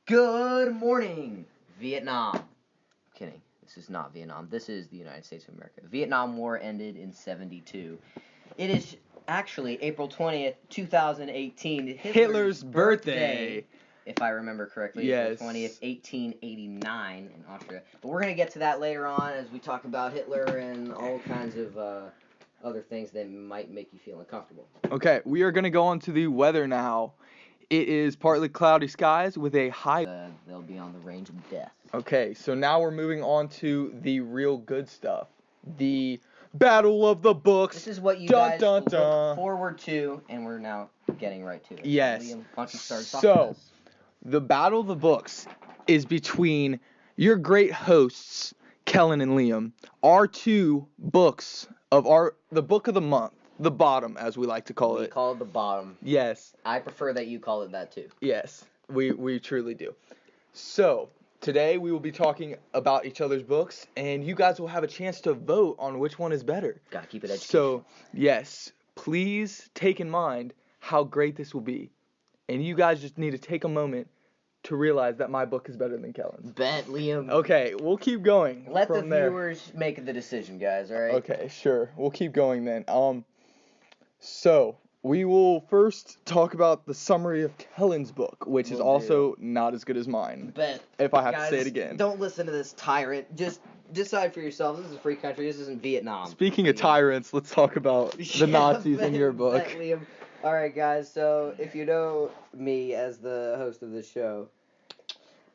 Good morning, Vietnam. Kidding. This is not Vietnam. This is the United States of America. Vietnam War ended in 1972. It is actually April 20th, 2018. Hitler's birthday. If I remember correctly. Yes. April 20th, 1889 in Austria. But we're going to get to that later on as we talk about Hitler and all kinds of other things that might make you feel uncomfortable. Okay, we are going to go on to the weather now. It is partly cloudy skies with a high... They'll be on the range of death. Okay, so now we're moving on to the real good stuff. The Battle of the Books. This is what you guys look forward to, and we're now getting right to it. Yes. Liam, why don't you start talking about this? The Battle of the Books is between your great hosts, Kellen and Liam, our two books of the book of the month. The bottom, as we like to call it. We call it the bottom. Yes. I prefer that you call it that too. Yes, we truly do. So, today we will be talking about each other's books, and you guys will have a chance to vote on which one is better. Gotta keep it educational. So, yes, please take in mind how great this will be. And you guys just need to take a moment to realize that my book is better than Kellen's. Bet, Liam. Okay, we'll keep going. Let the viewers make the decision, guys, alright? Okay, sure. We'll keep going then. So, we will first talk about the summary of Kellen's book, which is also not as good as mine. Bet. If I have guys, to say it again. Don't listen to this tyrant. Just decide for yourself. This is a free country. This isn't Vietnam. Speaking of tyrants, let's talk about the Nazis in your book. Bet, Liam. Alright, guys, so if you know me as the host of this show,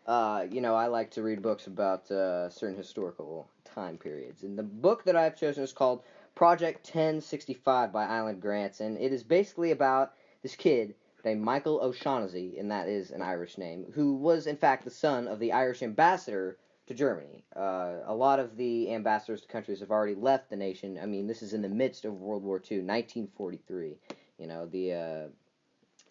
I like to read books about certain historical time periods. And the book that I've chosen is called Project 1065 by Island Grants, and it is basically about this kid named Michael O'Shaughnessy, and that is an Irish name, who was in fact the son of the Irish ambassador to Germany. A lot of the ambassadors to countries have already left the nation. I mean, this is in the midst of World War II, 1943.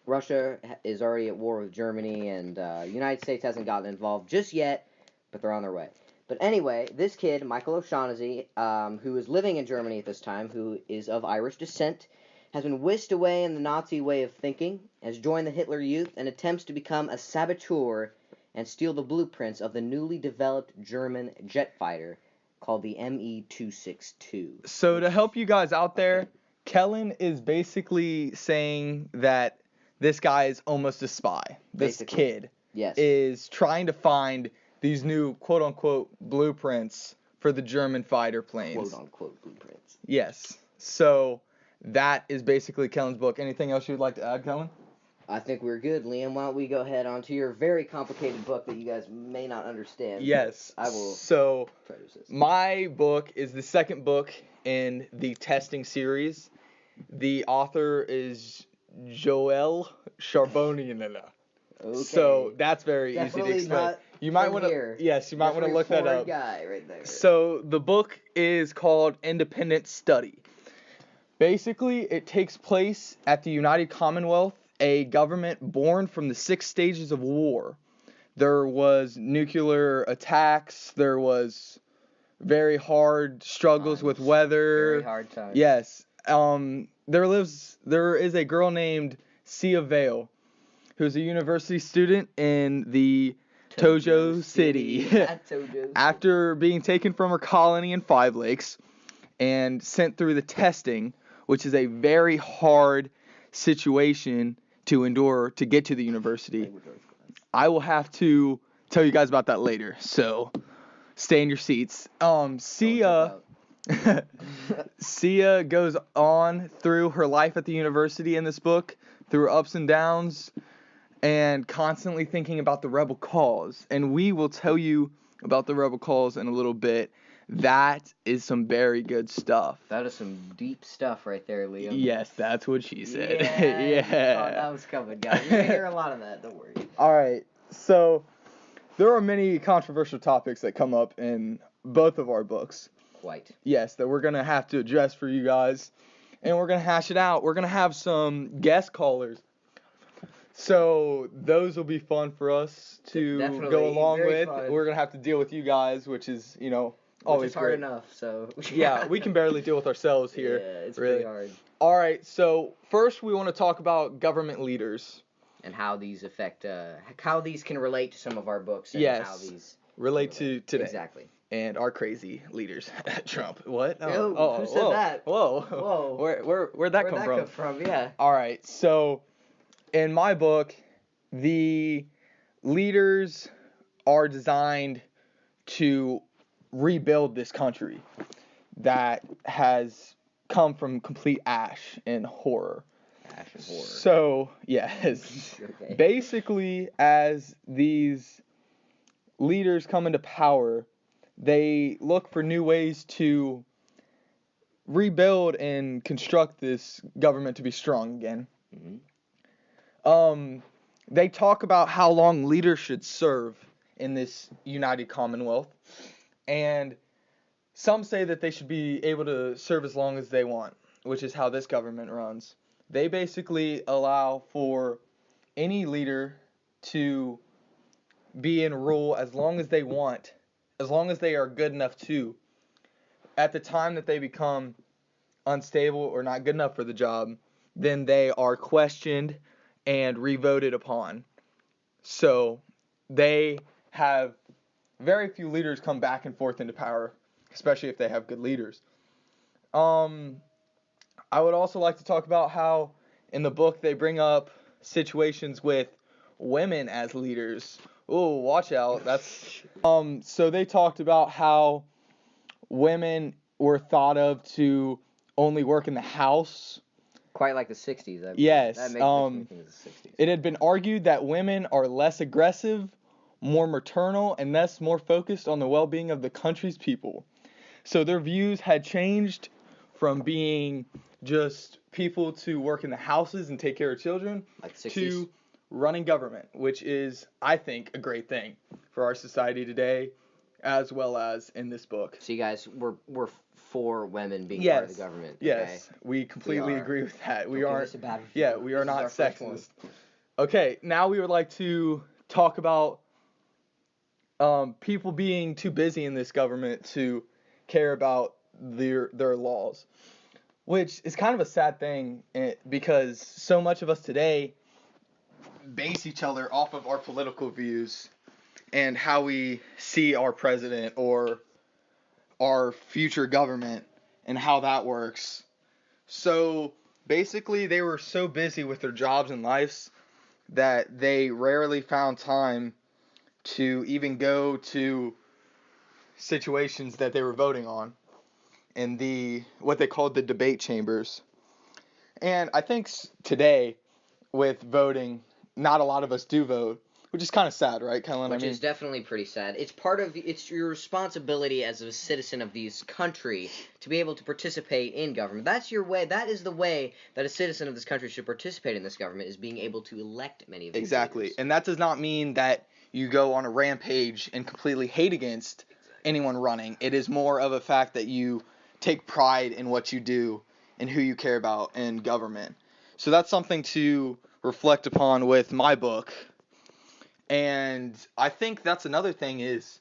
Russia is already at war with Germany, and the United States hasn't gotten involved just yet, but they're on their way. But anyway, this kid, Michael O'Shaughnessy, who is living in Germany at this time, who is of Irish descent, has been whisked away in the Nazi way of thinking, has joined the Hitler Youth, and attempts to become a saboteur and steal the blueprints of the newly developed German jet fighter called the Me-262. So to help you guys out there, Kellen is basically saying that this guy is almost a spy. This kid is trying to find these new quote-unquote blueprints for the German fighter planes. Quote-unquote blueprints. Yes. So that is basically Kellen's book. Anything else you'd like to add, Kellen? I think we're good, Liam. Why don't we go ahead on to your very complicated book that you guys may not understand. Yes. I will try to assist. My book is the second book in the testing series. The author is Joël Charbonnier. Okay. So that's very easy to explain. You might want to look that up. Guy right there. So the book is called Independent Study. Basically, it takes place at the United Commonwealth, a government born from the 6 stages of war. There was nuclear attacks. There was very hard struggles with weather. Very hard times. Yes. There is a girl named Sia Vale, who's a university student in the Tojo City. After being taken from her colony in Five Lakes and sent through the testing, which is a very hard situation to endure to get to the university. I will have to tell you guys about that later, so stay in your seats. Sia goes on through her life at the university in this book, through her ups and downs, and constantly thinking about the rebel cause. And we will tell you about the rebel cause in a little bit. That is some very good stuff. That is some deep stuff right there, Liam. Yes, that's what she said. Yeah. Oh, that was coming, guys. You're going to hear a lot of that, don't worry. Alright, so there are many controversial topics that come up in both of our books. Quite. Yes, that we're going to have to address for you guys. And we're going to hash it out. We're going to have some guest callers. So those will be fun for us to go along with. Fun. We're going to have to deal with you guys, which is, always hard great. enough, so. Yeah, we can barely deal with ourselves here. Yeah, it's really pretty hard. All right, so first we want to talk about government leaders. and how these affect, how these can relate to some of our books, and Yes. how these relate to today. Exactly. And our crazy leaders. Trump. What? Who said that? Whoa. Whoa. Where'd that come from? Yeah. All right. So, in my book, the leaders are designed to rebuild this country that has come from complete ash and horror. Ash and horror. So, yes. Okay. Basically, as these leaders come into power, they look for new ways to rebuild and construct this government to be strong again. Mm-hmm. They talk about how long leaders should serve in this united commonwealth, and some say that they should be able to serve as long as they want, which is how this government runs. They basically allow for any leader to be in rule as long as they want, as long as they are good enough to. At the time that they become unstable or not good enough for the job, then they are questioned and revoted upon. So they have very few leaders come back and forth into power, especially if they have good leaders. I would also like to talk about how in the book they bring up situations with women as leaders. Oh, watch out. That's so they talked about how women were thought of to only work in the house. Quite like the 60s. Yes. That makes me think of the 60s. It had been argued that women are less aggressive, more maternal, and thus more focused on the well-being of the country's people. So their views had changed from being just people to work in the houses and take care of children Like the 60s? To running government, which is, I think, a great thing for our society today, as well as in this book. So you guys, we're for women being Yes. part of the government. Yes, okay? we completely agree with that. We Don't give aren't. us a bad review. Yeah, we are This is not our first sexist. one. Okay, now we would like to talk about people being too busy in this government to care about their laws, which is kind of a sad thing because so much of us today base each other off of our political views and how we see our president or our future government and how that works. So basically they were so busy with their jobs and lives that they rarely found time to even go to situations that they were voting on in the what they called the debate chambers. And I think today with voting, not a lot of us do vote, which is kind of sad, right, Kellen? Which is definitely pretty sad. It's your responsibility as a citizen of this country to be able to participate in government. That's your way. That is the way that a citizen of this country should participate in this government, is being able to elect many of these Exactly. leaders. And that does not mean that you go on a rampage and completely hate against anyone running. It is more of a fact that you take pride in what you do and who you care about in government. So that's something to reflect upon with my book. And I think that's another thing is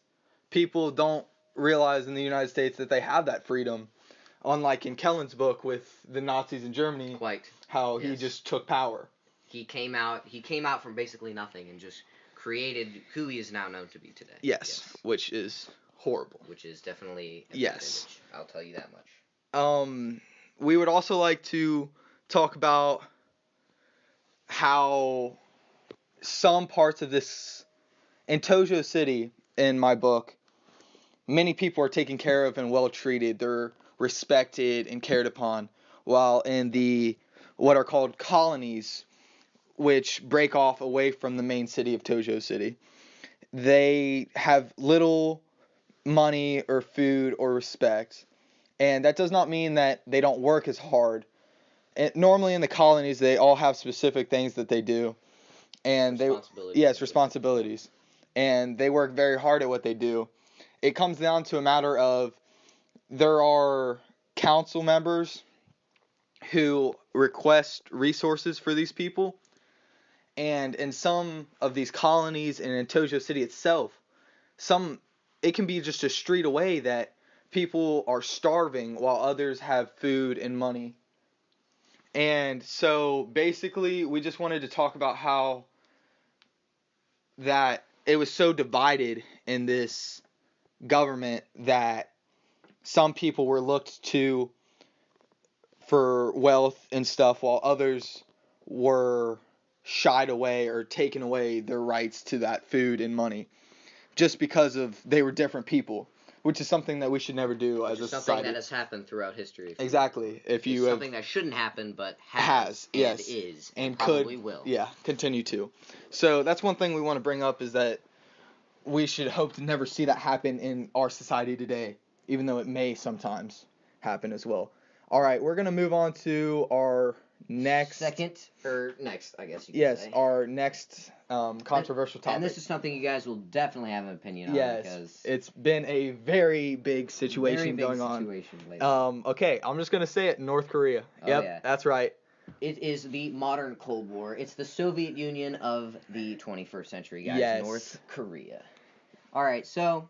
people don't realize in the United States that they have that freedom. Unlike in Kellen's book with the Nazis in Germany, how he just took power. He came out from basically nothing and just created who he is now known to be today. Yes. Which is horrible. Which is definitely a bad image. I'll tell you that much. We would also like to talk about how some parts of this in Tojo City in my book, many people are taken care of and well treated. They're respected and cared upon, while in the what are called colonies, which break off away from the main city of Tojo City, they have little money or food or respect. And that does not mean that they don't work as hard. And normally in the colonies, they all have specific things that they do. And responsibilities. And they work very hard at what they do. It comes down to a matter of there are council members who request resources for these people. And in some of these colonies and in Tojo City itself, it can be just a street away that people are starving while others have food and money. And so basically we just wanted to talk about how that it was so divided in this government that some people were looked to for wealth and stuff while others were shied away or taken away their rights to that food and money just because of they were different people, which is something that we should never do as a society. Something that has happened throughout history. Exactly. If you have something that shouldn't happen but has and yes, is and probably could, will. Yeah, continue to. So that's one thing we want to bring up is that we should hope to never see that happen in our society today, even though it may sometimes happen as well. All right, we're going to move on to our next, I guess you could say. Our next controversial topic. And this is something you guys will definitely have an opinion on. Yes, because it's been a very big situation going on. Lately. Okay, I'm just going to say it, North Korea. Yeah. That's right. It is the modern Cold War. It's the Soviet Union of the 21st century, guys. Yes. North Korea. All right, so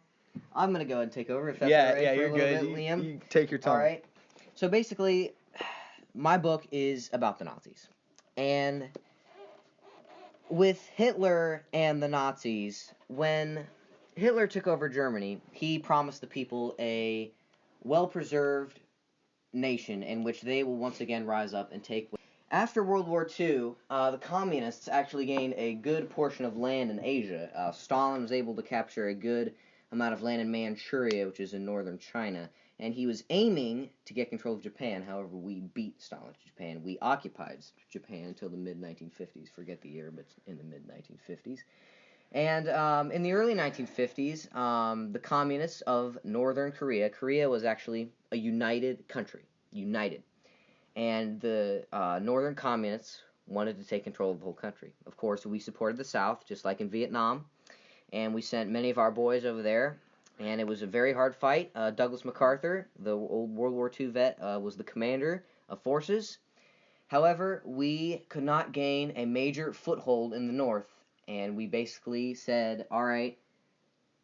I'm going to go ahead and take over if that's all right for a little bit, Liam. You take your time. All right. So basically, my book is about the Nazis. And with Hitler and the Nazis, when Hitler took over Germany, he promised the people a well-preserved nation in which they will once again rise up and take. After World War II, the communists actually gained a good portion of land in Asia. Stalin was able to capture a good amount of land in Manchuria, which is in northern China. And he was aiming to get control of Japan. However, we beat Stalin to Japan. We occupied Japan until the mid-1950s. Forget the year, but in the mid-1950s. And in the early 1950s, the communists of northern Korea, Korea was actually a united country. United. And the northern communists wanted to take control of the whole country. Of course, we supported the South, just like in Vietnam. And we sent many of our boys over there. And it was a very hard fight. Douglas MacArthur, the old World War II vet, was the commander of forces. However, we could not gain a major foothold in the north. And we basically said, all right,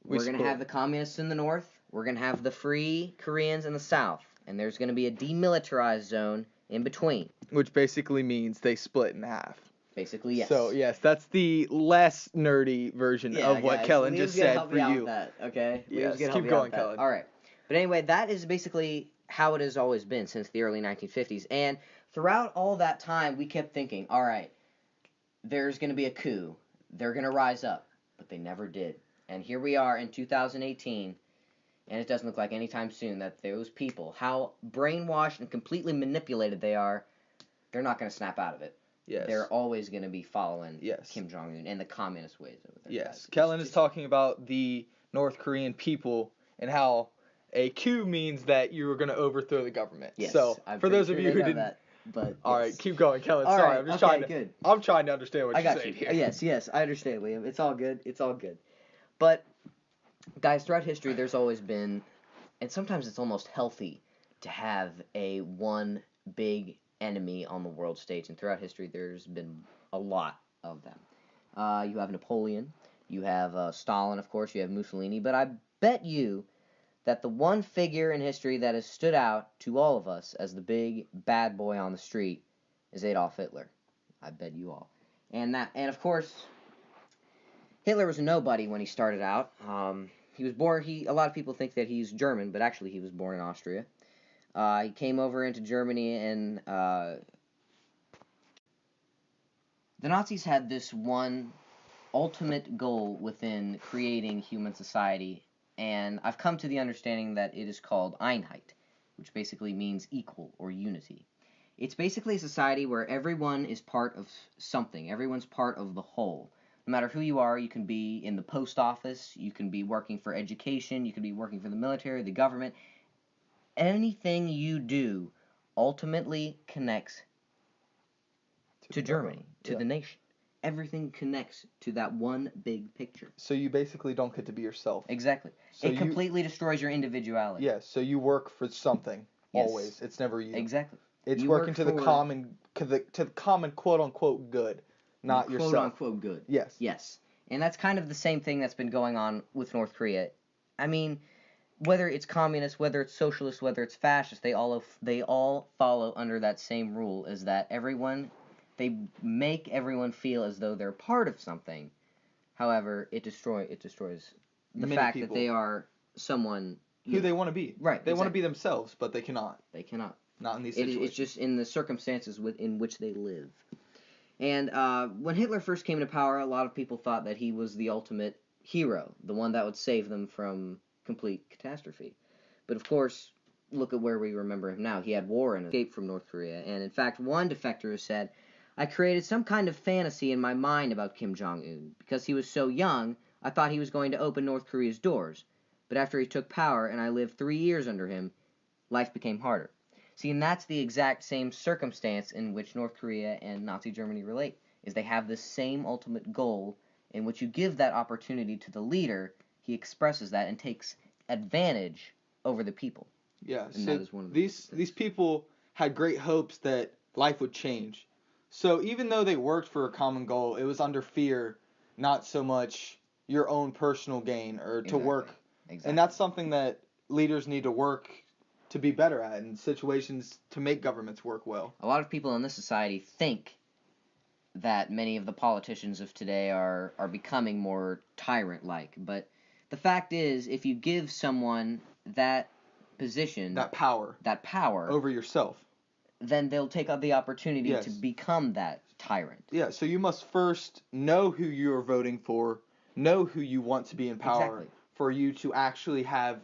we're going to have the communists in the north. We're going to have the free Koreans in the south. And there's going to be a demilitarized zone in between. Which basically means they split in half. Basically, yes. So, yes, that's the less nerdy version of what Kellen just said for you. With that, okay? Yes, keep going, Kellen. All right. But anyway, that is basically how it has always been since the early 1950s. And throughout all that time, we kept thinking, all right, there's going to be a coup. They're going to rise up. But they never did. And here we are in 2018, and it doesn't look like anytime soon that those people, how brainwashed and completely manipulated they are, they're not going to snap out of it. Yes. They're always going to be following Kim Jong-un and the communist ways over there. Yes. Guys. Kellen is talking about the North Korean people and how a coup means that you are going to overthrow the government. Yes, so, for those of you who didn't... But all right, keep going, Kellen. All Sorry, right, I'm just good. I'm trying to understand what you're saying here. Yes, I understand, Liam. It's all good. But, guys, throughout history, there's always been, and sometimes it's almost healthy to have a one big enemy on the world stage, and throughout history there's been a lot of them. You have Napoleon, you have Stalin, of course, you have Mussolini, but I bet you that the one figure in history that has stood out to all of us as the big bad boy on the street is Adolf Hitler. I bet you all. And of course, Hitler was a nobody when he started out. He was born. A lot of people think that he's German, but actually he was born in Austria. He came over into Germany, and the Nazis had this one ultimate goal within creating human society, and I've come to the understanding that it is called Einheit, which basically means equal or unity. It's basically a society where everyone is part of something. Everyone's part of the whole. No matter who you are, you can be in the post office, you can be working for education, you can be working for the military, the government. Anything you do ultimately connects to Germany, to the nation. Everything connects to that one big picture. So you basically don't get to be yourself. Exactly. So it completely destroys your individuality. Yes, so you work for something, always. It's never you. Exactly. It's working to the common quote-unquote good, not yourself. Quote-unquote good. Yes. Yes. And that's kind of the same thing that's been going on with North Korea. I mean, whether it's communist, whether it's socialist, whether it's fascist, they all follow under that same rule, is that they make everyone feel as though they're part of something. However, it destroys the Many fact people. that they are someone who they want to be. Right. They want to be themselves, but they cannot. They cannot. Not in these situations. It's just in the circumstances in which they live. And when Hitler first came to power, a lot of people thought that he was the ultimate hero, the one that would save them from complete catastrophe. But of course, look at where we remember him now. He had war and escaped from North Korea. And in fact, one defector has said, "I created some kind of fantasy in my mind about Kim Jong-un. Because he was so young, I thought he was going to open North Korea's doors. But after he took power and I lived 3 years under him, life became harder." See, and that's the exact same circumstance in which North Korea and Nazi Germany relate, is they have the same ultimate goal in which you give that opportunity to the leader, he expresses that and takes advantage over the people. Yeah, and so that is one of the these people had great hopes that life would change. So even though they worked for a common goal, it was under fear, not so much your own personal gain or to work. Exactly. And that's something that leaders need to work to be better at in situations to make governments work well. A lot of people in this society think that many of the politicians of today are becoming more tyrant-like, but the fact is, if you give someone that position, that power over yourself, then they'll take up the opportunity to become that tyrant. Yeah, so you must first know who you are voting for, know who you want to be in power, for you to actually have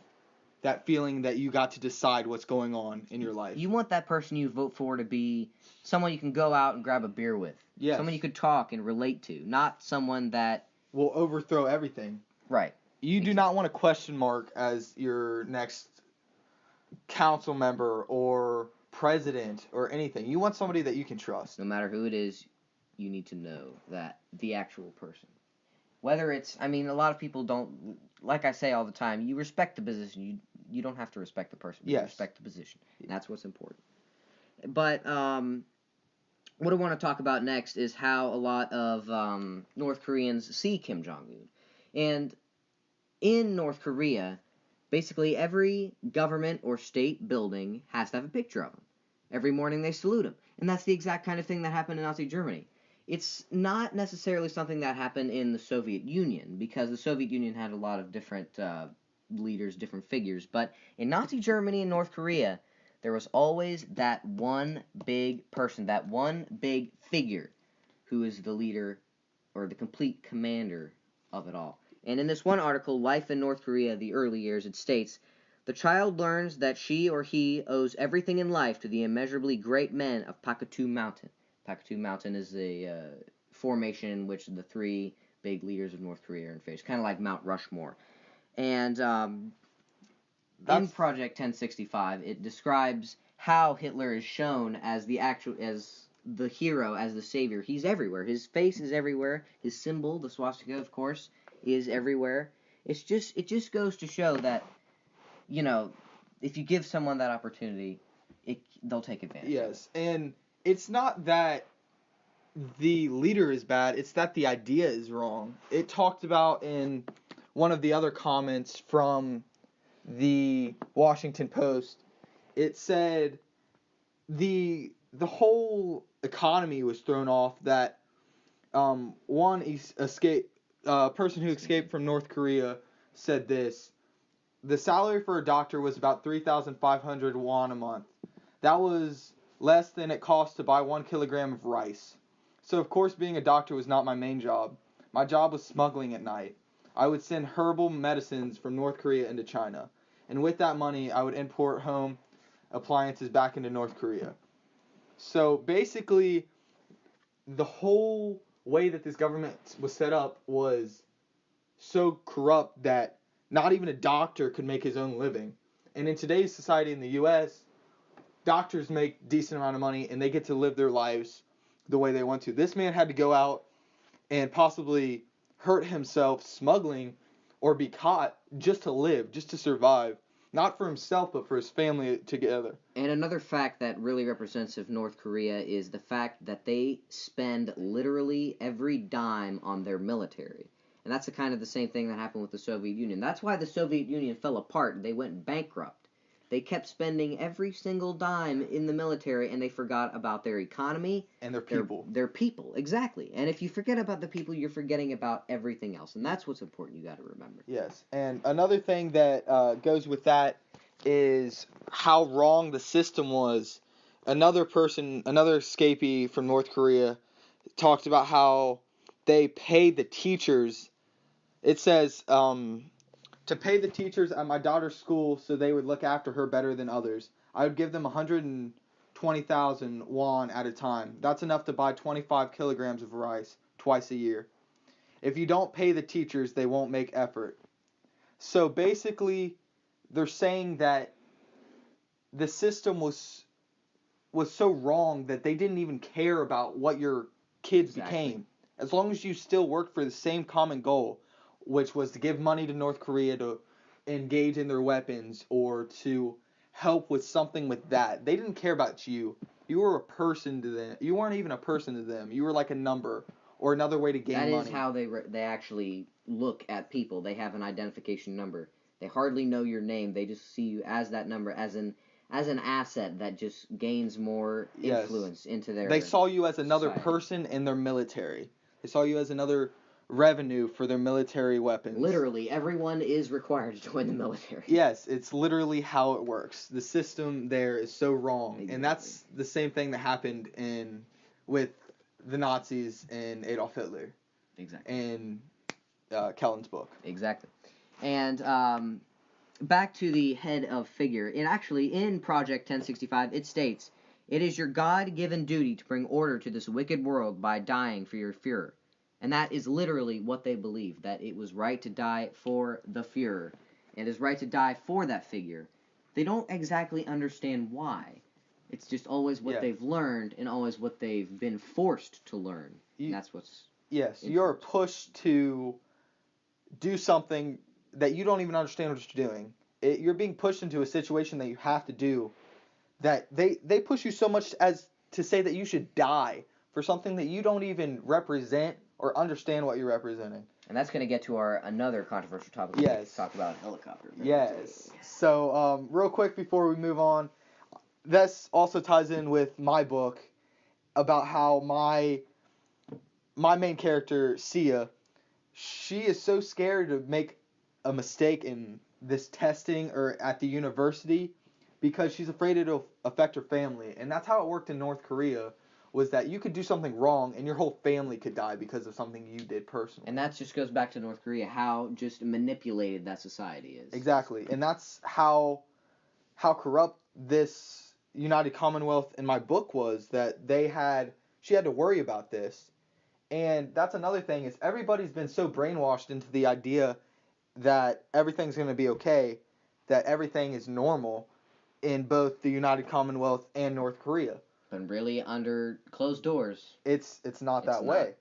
that feeling that you got to decide what's going on in your life. You want that person you vote for to be someone you can go out and grab a beer with. Yes. Someone you could talk and relate to, not someone that will overthrow everything. Right. You do not want a question mark as your next council member or president or anything. You want somebody that you can trust. No matter who it is, you need to know that the actual person. Whether it's, I mean, a lot of people don't, like I say all the time, you respect the position. You don't have to respect the person. You respect the position. And that's what's important. But what I want to talk about next is how a lot of North Koreans see Kim Jong-un. And in North Korea, basically every government or state building has to have a picture of him. Every morning they salute him. And that's the exact kind of thing that happened in Nazi Germany. It's not necessarily something that happened in the Soviet Union, because the Soviet Union had a lot of different leaders, different figures. But in Nazi Germany and North Korea, there was always that one big person, that one big figure who is the leader or the complete commander of it all. And in this one article, Life in North Korea, the Early Years, it states, "The child learns that she or he owes everything in life to the immeasurably great men of Pakatu Mountain." Pakatu Mountain is a formation in which the three big leaders of North Korea are in phase, kind of like Mount Rushmore. And in Project 1065, it describes how Hitler is shown as the hero, as the savior. He's everywhere. His face is everywhere. His symbol, the swastika, of course, is everywhere. It just goes to show that, you know, if you give someone that opportunity, they'll take advantage. Yes, and it's not that the leader is bad, it's that the idea is wrong. It talked about in one of the other comments from the Washington Post, it said the whole economy was thrown off, that one person who escaped from North Korea said this: "The salary for a doctor was about 3,500 won a month. That was less than it cost to buy 1 kilogram of rice. So of course being a doctor was not my main job. My job was smuggling at night. I would send herbal medicines from North Korea into China. And with that money, I would import home appliances back into North Korea." So basically, the whole way that this government was set up was so corrupt that not even a doctor could make his own living. And in today's society in the U.S., doctors make decent amount of money and they get to live their lives the way they want to. This man had to go out and possibly hurt himself smuggling or be caught just to live, just to survive. Not for himself, but for his family together. And another fact that really represents of North Korea is the fact that they spend literally every dime on their military. And that's the same thing that happened with the Soviet Union. That's why the Soviet Union fell apart. They went bankrupt. They kept spending every single dime in the military, and they forgot about their economy. And their people. Their people, exactly. And if you forget about the people, you're forgetting about everything else. And that's what's important you got to remember. Yes. And another thing that goes with that is how wrong the system was. Another escapee from North Korea, talked about how they paid the teachers. It says, to pay the teachers at my daughter's school so they would look after her better than others, I would give them 120,000 won at a time. That's enough to buy 25 kilograms of rice twice a year. If you don't pay the teachers, they won't make effort. So basically, they're saying that the system was so wrong that they didn't even care about what your kids became. As long as you still worked for the same common goal, which was to give money to North Korea to engage in their weapons or to help with something with that. They didn't care about you. You were a person to them. You weren't even a person to them. You were like a number or another way to gain money. That is how they actually look at people. They have an identification number. They hardly know your name. They just see you as that number, as an asset that just gains more influence into their They saw you as another society. person in their military. They saw you as another revenue for their military weapons. Literally, everyone is required to join the military. Yes, it's literally how it works. The system there is so wrong. Exactly. And that's the same thing that happened with the Nazis and Adolf Hitler. Exactly. In Kellen's book. Exactly. And back to the head of figure. In Project 1065, it states, "It is your God-given duty to bring order to this wicked world by dying for your Führer." And that is literally what they believe, that it was right to die for the Führer. It is right to die for that figure. They don't exactly understand why. It's just always what they've learned and always what they've been forced to learn. And that's what's... Yes, you're pushed to do something that you don't even understand what you're doing. You're being pushed into a situation that you have to do, that they push you so much as to say that you should die for something that you don't even represent or understand what you're representing. And that's going to get to another controversial topic. Yes. Talk about helicopters. Yes. So, real quick before we move on, this also ties in with my book about how my main character, Sia, she is so scared to make a mistake in this testing or at the university because she's afraid it'll affect her family. And that's how it worked in North Korea, was that you could do something wrong and your whole family could die because of something you did personally. And that just goes back to North Korea, how just manipulated that society is. Exactly. And that's how corrupt this United Commonwealth in my book was, that she had to worry about this. And that's another thing, is everybody's been so brainwashed into the idea that everything's going to be okay, that everything is normal in both the United Commonwealth and North Korea. But really, under closed doors, it's not that way.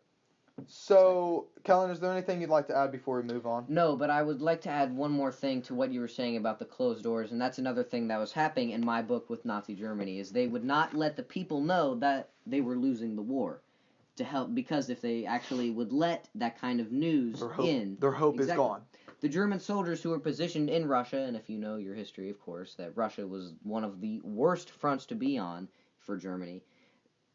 So, Kellen, is there anything you'd like to add before we move on? No, but I would like to add one more thing to what you were saying about the closed doors, and that's another thing that was happening in my book with Nazi Germany, is they would not let the people know that they were losing the war, to help, because if they actually would let that kind of news their hope is gone. The German soldiers who were positioned in Russia, and if you know your history, of course, that Russia was one of the worst fronts to be on for Germany,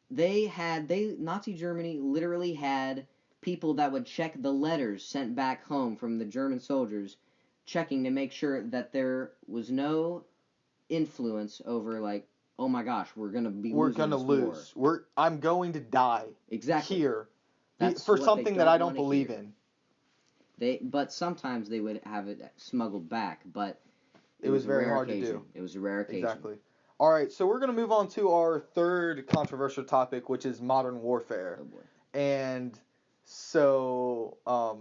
Nazi Germany literally had people that would check the letters sent back home from the German soldiers, checking to make sure that there was no influence over, like, oh my gosh, we're going to lose. I'm going to die. Exactly. Here. For something that I don't believe in. But sometimes they would have it smuggled back, but it was very hard to do. It was a rare occasion. Exactly. All right, so we're going to move on to our third controversial topic, which is modern warfare. Oh boy. And so, all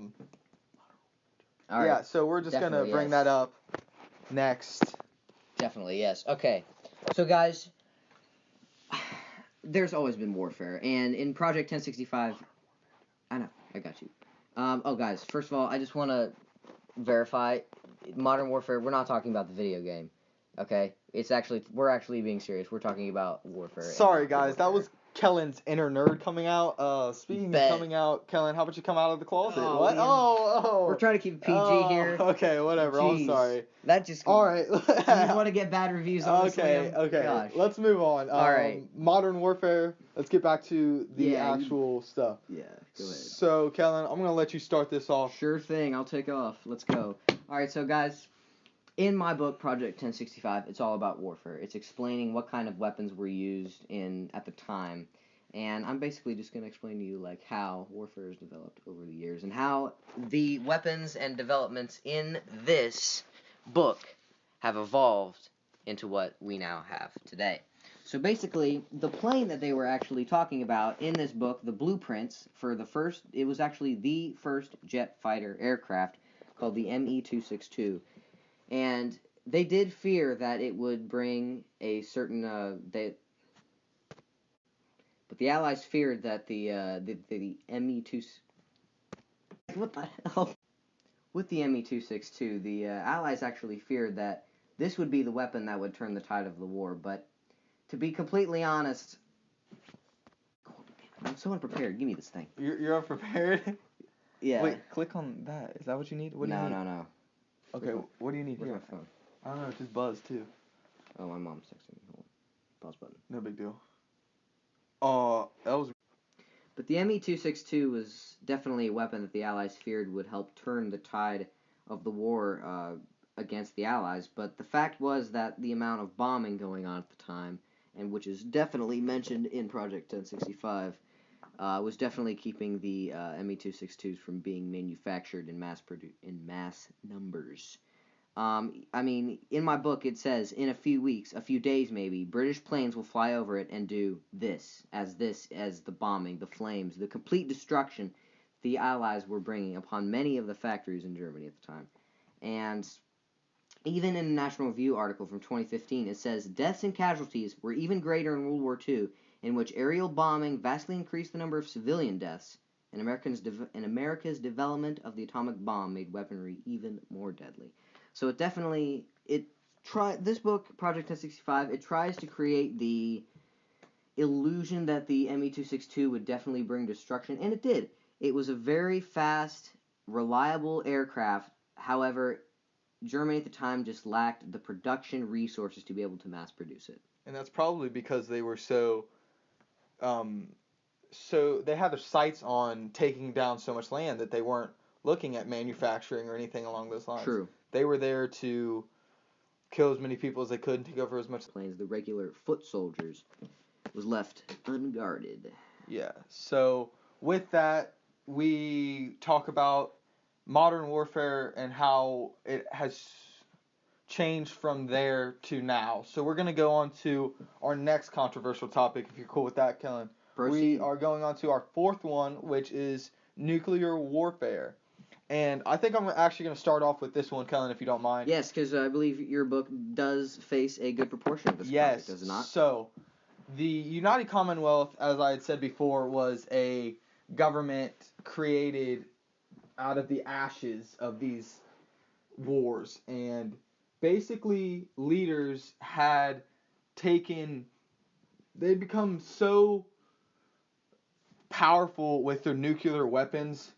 right. Yeah, so we're just going to bring that up next. Definitely, yes. Okay. So, guys, there's always been warfare, and in Project 1065, I know, I got you. Guys, first of all, I just want to verify, modern warfare, we're not talking about the video game, okay? We're actually being serious. We're talking about warfare. Sorry, guys, that was Kellen's inner nerd coming out. Speaking of coming out, Kellen, how about you come out of the closet? Oh, What? Oh. We're trying to keep it PG here. Okay, whatever. Jeez. I'm sorry. That just. All right. You just want to get bad reviews on this, Liam? Okay. Gosh. Let's move on. All right. Modern Warfare. Let's get back to the actual stuff. Yeah, go ahead. So, Kellen, I'm going to let you start this off. Sure thing. I'll take off. Let's go. All right, so guys, in my book, Project 1065, it's all about warfare. It's explaining what kind of weapons were used at the time. And I'm basically just going to explain to you, like, how warfare has developed over the years and how the weapons and developments in this book have evolved into what we now have today. So basically, the plane that they were actually talking about in this book, the blueprints for it was actually the first jet fighter aircraft called the ME-262. And they did fear that it would bring a certain, but the Allies feared that the ME-2... What the hell? With the ME-262, the Allies actually feared that this would be the weapon that would turn the tide of the war, but to be completely honest, I'm so unprepared. Give me this thing. You're unprepared? Yeah. Wait, click on that. Is that what you need? What do you need? No. Okay, what do you need Where's here? my phone? I don't know, it just buzzed too. Oh, my mom's texting me. Hold on. Pause button. No big deal. That was... But the ME-262 was definitely a weapon that the Allies feared would help turn the tide of the war against the Allies. But the fact was that the amount of bombing going on at the time, and which is definitely mentioned in Project 1065, was definitely keeping the ME-262s from being manufactured in mass numbers. I mean, in my book it says, in a few weeks, a few days maybe, British planes will fly over it and do this as the bombing, the flames, the complete destruction the Allies were bringing upon many of the factories in Germany at the time. And even in a National Review article from 2015, it says, deaths and casualties were even greater in World War II, in which aerial bombing vastly increased the number of civilian deaths, and America's development of the atomic bomb made weaponry even more deadly. So it definitely, this book, Project 1065, it tries to create the illusion that the ME-262 would definitely bring destruction, and it did. It was a very fast, reliable aircraft. However, Germany at the time just lacked the production resources to be able to mass produce it. And that's probably because they were so they had their sights on taking down so much land that they weren't looking at manufacturing or anything along those lines. True. They were there to kill as many people as they could and take over as much planes. The regular foot soldiers was left unguarded. Yeah. So with that, we talk about modern warfare and how it has changed from there to now. So we're going to go on to our next controversial topic, if you're cool with that, Kellen. Proceed. We are going on to our fourth one, which is nuclear warfare. And I think I'm actually going to start off with this one, Kellen, if you don't mind. Yes, because I believe your book does face a good proportion of this topic, does it not? So, the United Commonwealth, as I had said before, was a government created out of the ashes of these wars. And basically, leaders had they'd become so powerful with their nuclear weapons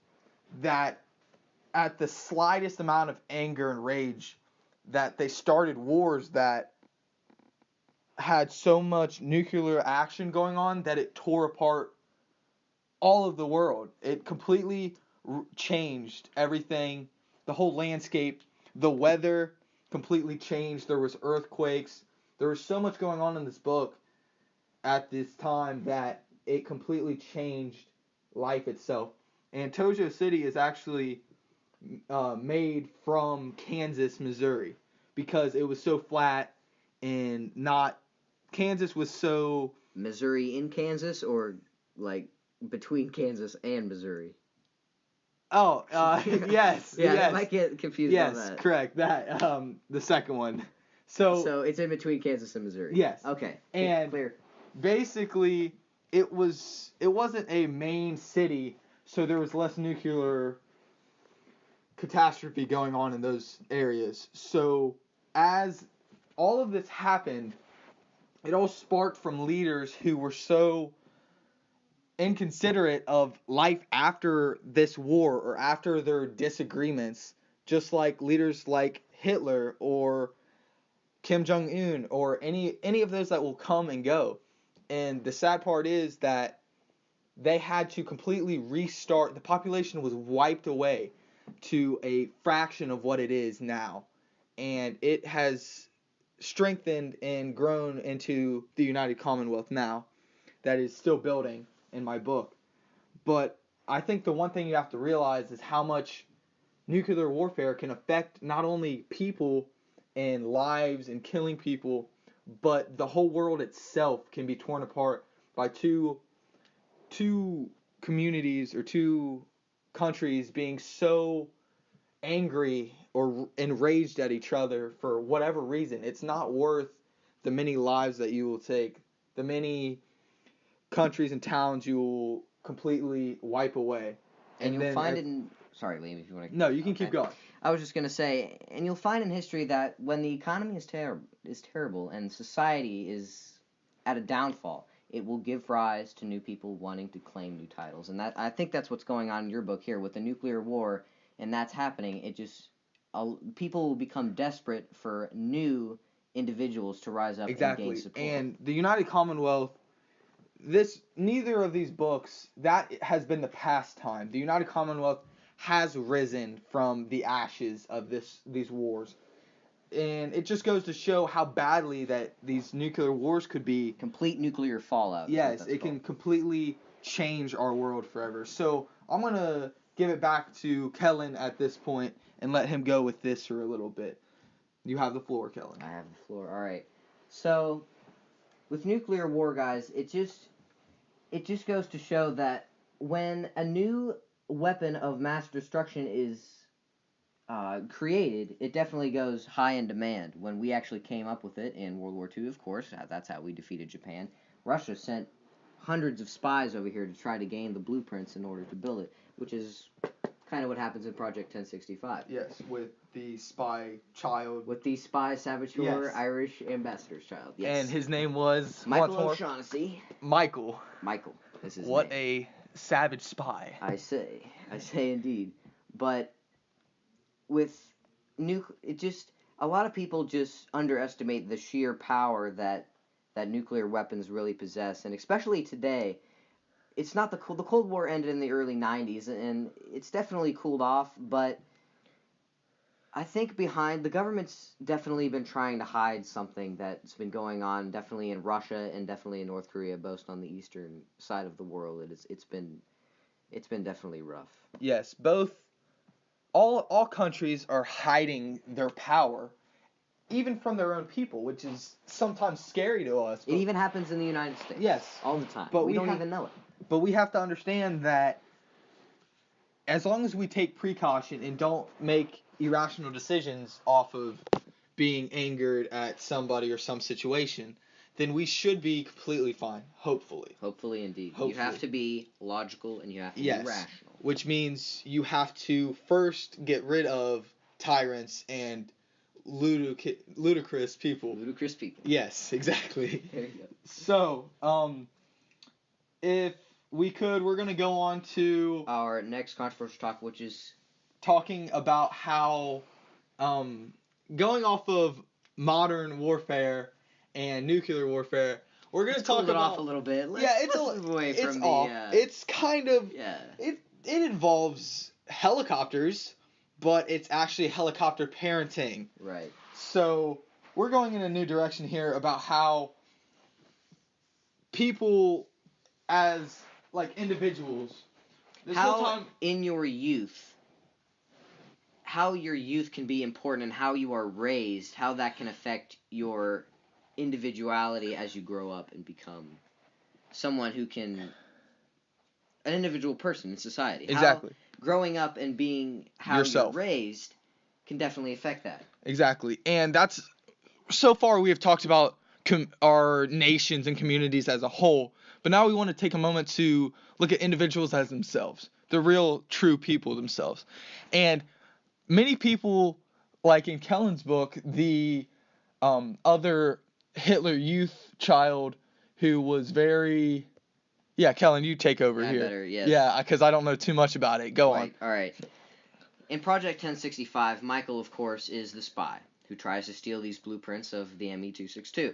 that at the slightest amount of anger and rage that they started wars that had so much nuclear action going on that it tore apart all of the world. It completely changed everything, the whole landscape, the weather completely changed. There was earthquakes. There was so much going on in this book at this time that it completely changed life itself. And Tojo City is actually made from Kansas, Missouri, because it was so flat and not... Kansas was so... Missouri in Kansas, or like between Kansas and Missouri? Oh, yes. Yeah, yes. I might get confused on that. Yes, correct. That, the second one. So it's in between Kansas and Missouri? Yes. Okay, and clear. Basically, it wasn't a main city, so there was less nuclear catastrophe going on in those areas. So as all of this happened, it all sparked from leaders who were so inconsiderate of life after this war or after their disagreements, just like leaders like Hitler or Kim Jong-un or any of those that will come and go. And the sad part is that they had to completely restart. The population was wiped away to a fraction of what it is now. And it has strengthened and grown into the United Commonwealth now that is still building in my book. But I think the one thing you have to realize is how much nuclear warfare can affect not only people and lives and killing people, but the whole world itself can be torn apart by two communities or two countries being so angry or enraged at each other for whatever reason. It's not worth the many lives that you will take, the many countries and towns you will completely wipe away. And you'll find in... Sorry, Liam, if you want to... No, you can keep going. I was just going to say, and you'll find in history that when the economy is terrible and society is at a downfall, it will give rise to new people wanting to claim new titles. And that, I think that's what's going on in your book here with the nuclear war, and that's happening. It just... people will become desperate for new individuals to rise up and gain support. And the United Commonwealth, neither of these books, that has been the past time. The United Commonwealth has risen from the ashes of these wars. And it just goes to show how badly that these nuclear wars could be. Complete nuclear fallout. Yes, it can completely change our world forever. So I'm going to give it back to Kellen at this point and let him go with this for a little bit. You have the floor, Kellen. I have the floor. All right. So, with nuclear war, guys, it just goes to show that when a new weapon of mass destruction is created, it definitely goes high in demand. When we actually came up with it in World War II, of course, that's how we defeated Japan. Russia sent hundreds of spies over here to try to gain the blueprints in order to build it, which is kind of what happens in Project 1065. Yes, with the spy child. With the spy saboteur, yes. Irish ambassador's child. Yes. And his name was... Michael O'Shaughnessy. Michael. This is what name. A savage spy. I say indeed. But with a lot of people just underestimate the sheer power that nuclear weapons really possess, and especially today. It's not the Cold War ended in the early 90s, and it's definitely cooled off, but I think the government's definitely been trying to hide something that's been going on, definitely in Russia and definitely in North Korea, both on the eastern side of the world. It's been definitely rough. Yes, all countries are hiding their power, even from their own people, which is sometimes scary to us. It even happens in the United States. Yes. All the time. But we don't even know it. But we have to understand that as long as we take precaution and don't make irrational decisions off of being angered at somebody or some situation, then we should be completely fine, hopefully. Hopefully, indeed. Hopefully. You have to be logical and you have to be rational. Which means you have to first get rid of tyrants and ludicrous people. Ludicrous people. Yes, exactly. There you go. So, if we could, we're going to go on to our next controversial talk, which is talking about how, going off of modern warfare and nuclear warfare, we're going to talk about... off a little bit. Let's move away from It's kind of... Yeah. It involves helicopters, but it's actually helicopter parenting. Right. So, we're going in a new direction here about how people as individuals, in your youth, how your youth can be important and how you are raised, how that can affect your individuality as you grow up and become someone who can, an individual person in society. Exactly. How growing up and being how yourself. You're raised can definitely affect that. Exactly. And that's, so far we have talked about our nations and communities as a whole, but now we want to take a moment to look at individuals as themselves, the real, true people themselves. And many people, like in Kellen's book, the other Hitler Youth child who was very Yeah, Kellen, you take over here. Better, yes. Yeah, because I don't know too much about it. Go on. All right. In Project 1065, Michael, of course, is the spy who tries to steal these blueprints of the ME-262,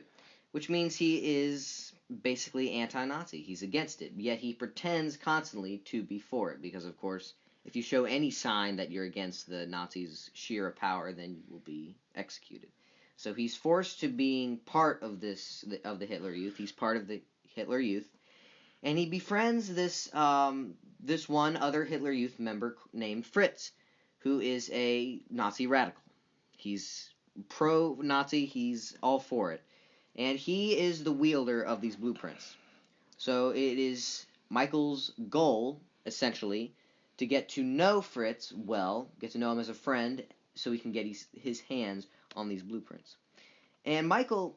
which means he is basically anti-Nazi. He's against it, yet he pretends constantly to be for it because, of course, if you show any sign that you're against the Nazis' sheer power, then you will be executed. So he's forced to being part of the Hitler Youth. He's part of the Hitler Youth, and he befriends this one other Hitler Youth member named Fritz, who is a Nazi radical. He's pro-Nazi, he's all for it. And he is the wielder of these blueprints. So it is Michael's goal, essentially, to get to know Fritz well, get to know him as a friend, so he can get his hands on these blueprints. And Michael,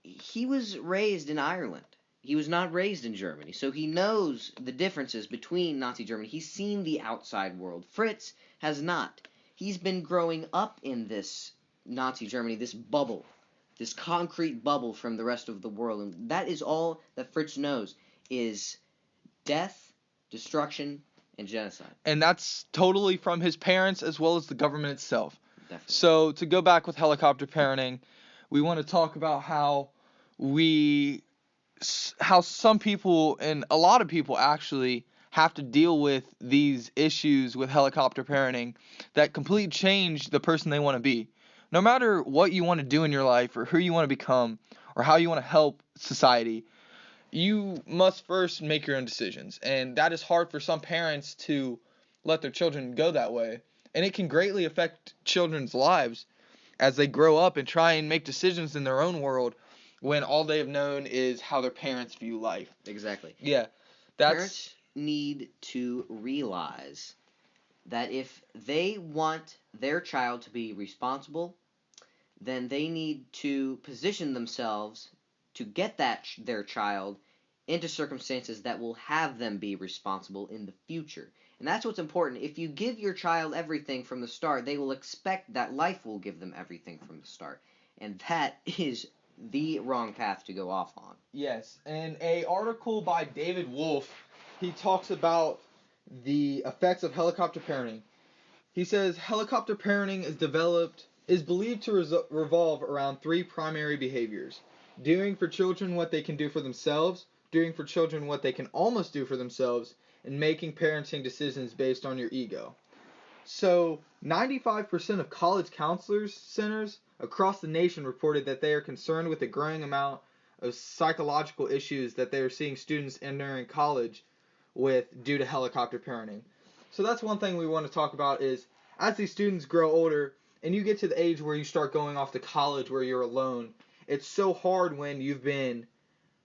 he was raised in Ireland. He was not raised in Germany, so he knows the differences between Nazi Germany. He's seen the outside world. Fritz has not. He's been growing up in this Nazi Germany, this bubble, this concrete bubble from the rest of the world. And that is all that Fritz knows, is death, destruction, and genocide. And that's totally from his parents as well as the government itself. Definitely. So to go back with helicopter parenting, we want to talk about how some people and a lot of people actually have to deal with these issues with helicopter parenting that completely change the person they want to be. No matter what you want to do in your life or who you want to become or how you want to help society, you must first make your own decisions. And that is hard for some parents to let their children go that way. And it can greatly affect children's lives as they grow up and try and make decisions in their own world when all they have known is how their parents view life. Exactly. Yeah. Parents need to realize that if they want their child to be responsible, then they need to position themselves to get their child into circumstances that will have them be responsible in the future. And that's what's important. If you give your child everything from the start, they will expect that life will give them everything from the start. And that is the wrong path to go off on. Yes, and an article by David Wolf, he talks about the effects of helicopter parenting. He says helicopter parenting is believed to revolve around three primary behaviors: doing for children what they can do for themselves, doing for children what they can almost do for themselves, and making parenting decisions based on your ego. So 95% of college counselors centers across the nation reported that they are concerned with the growing amount of psychological issues that they are seeing students entering college with due to helicopter parenting. So that's one thing we want to talk about is as these students grow older and you get to the age where you start going off to college where you're alone, it's so hard when you've been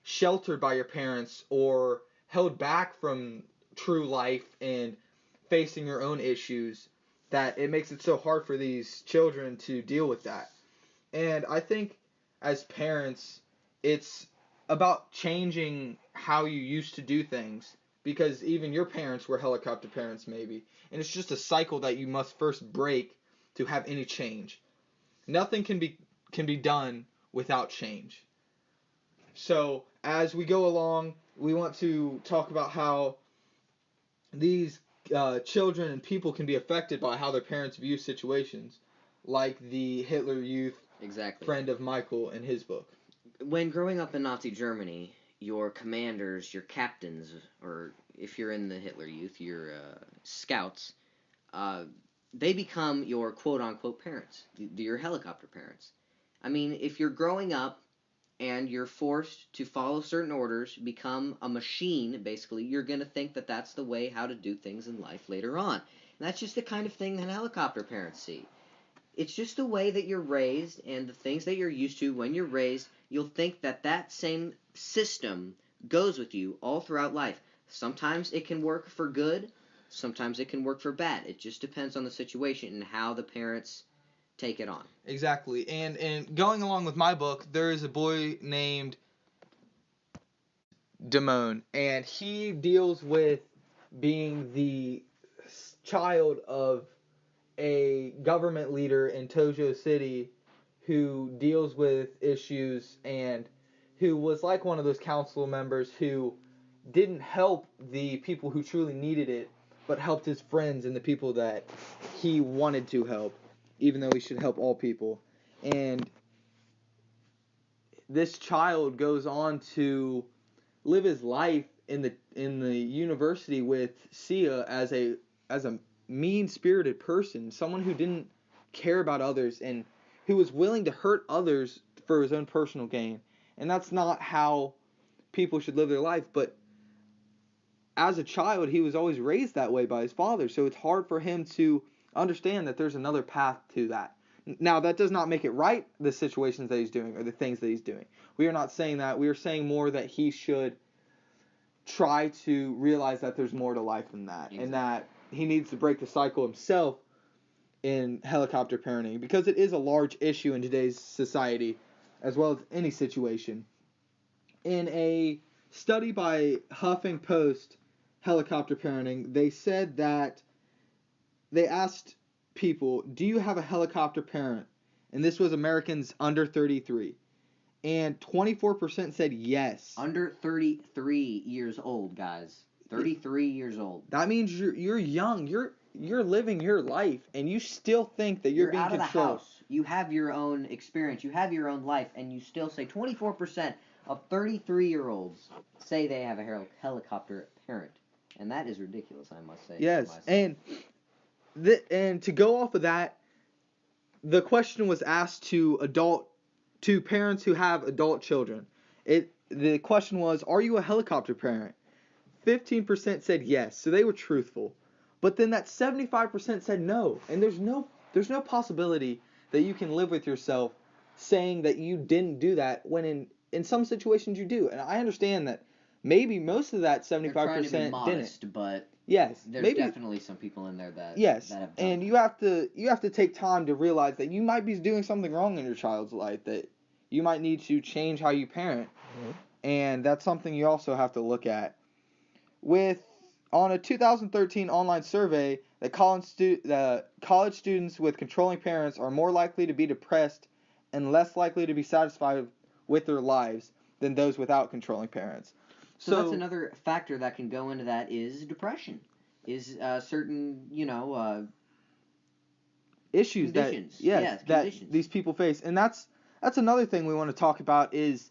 sheltered by your parents or held back from true life and facing your own issues that it makes it so hard for these children to deal with that. And I think as parents, it's about changing how you used to do things because even your parents were helicopter parents maybe. And it's just a cycle that you must first break to have any change. Nothing can be done without change. So as we go along, we want to talk about how these children and people can be affected by how their parents view situations, like the Hitler Youth friend of Michael in his book. When growing up in Nazi Germany, your commanders, your captains, or if you're in the Hitler Youth, your scouts, they become your quote-unquote parents, your helicopter parents. I mean, if you're growing up and you're forced to follow certain orders, become a machine, basically, you're going to think that that's the way how to do things in life later on. And that's just the kind of thing that helicopter parents see. It's just the way that you're raised and the things that you're used to when you're raised. You'll think that that same system goes with you all throughout life. Sometimes it can work for good. Sometimes it can work for bad. It just depends on the situation and how the parents take it on. Exactly. And going along with my book, there is a boy named Damone, and he deals with being the child of a government leader in Tojo City who deals with issues and who was like one of those council members who didn't help the people who truly needed it, but helped his friends and the people that he wanted to help, even though he should help all people. And this child goes on to live his life in the university with Sia as a mean-spirited person, someone who didn't care about others and who was willing to hurt others for his own personal gain. And that's not how people should live their life, but as a child he was always raised that way by his father, so it's hard for him to understand that there's another path to that. Now, that does not make it right, the situations that he's doing or the things that he's doing. We are not saying that. We are saying more that he should try to realize that there's more to life than that. Exactly. And that he needs to break the cycle himself in helicopter parenting, because it is a large issue in today's society as well as any situation. In a study by Huffington Post Helicopter Parenting, they said that they asked people, do you have a helicopter parent? And this was Americans under 33. And 24% said yes. Under 33 years old, guys. 33 years old. That means you're young. You're living your life, and you still think that you're being out of controlled. The house. You have your own experience. You have your own life, and you still say 24% of 33-year-olds say they have a helicopter parent. And that is ridiculous, I must say. Yes, and to go off of that, the question was asked to parents who have adult children. The question was, are you a helicopter parent? 15% said yes, so they were truthful. But then that 75% said no, and there's no possibility that you can live with yourself saying that you didn't do that when in some situations you do. And I understand that maybe most of that 75% trying to be modest, didn't. But yes, there's definitely some people in there that yes, that have done and that. you have to take time to realize that you might be doing something wrong in your child's life, that you might need to change how you parent, and that's something you also have to look at. On a 2013 online survey, that college students with controlling parents are more likely to be depressed and less likely to be satisfied with their lives than those without controlling parents. So that's another factor that can go into that is depression, is certain, issues conditions. that conditions. These people face. And that's another thing we want to talk about is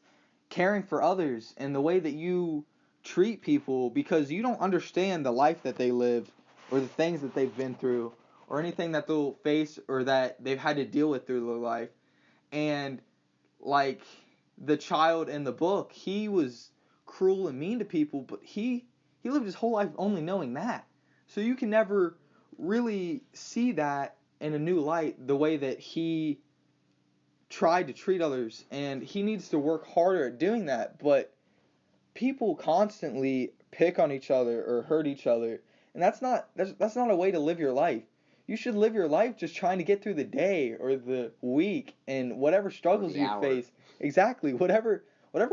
caring for others and the way that you treat people, because you don't understand the life that they live or the things that they've been through or anything that they'll face or that they've had to deal with through their life. And like the child in the book, he was cruel and mean to people, but he lived his whole life only knowing that. So you can never really see that in a new light, the way that he tried to treat others, and he needs to work harder at doing that. But people constantly pick on each other or hurt each other, and that's not a way to live your life. You should live your life just trying to get through the day or the week, and whatever struggles you face. Exactly, whatever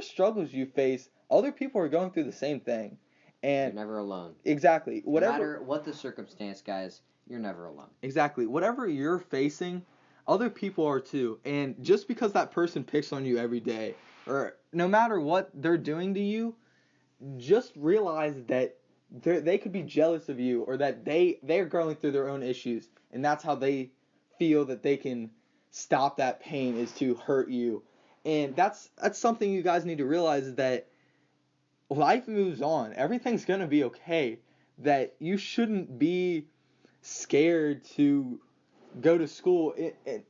struggles you face, other people are going through the same thing. And you're never alone. Exactly. No matter what the circumstance, guys, you're never alone. Exactly. Whatever you're facing, other people are too. And just because that person picks on you every day, or no matter what they're doing to you, just realize that they could be jealous of you, or that they're going through their own issues, and that's how they feel that they can stop that pain, is to hurt you. And that's something you guys need to realize, is that life moves on. Everything's going to be okay. That you shouldn't be scared to go to school.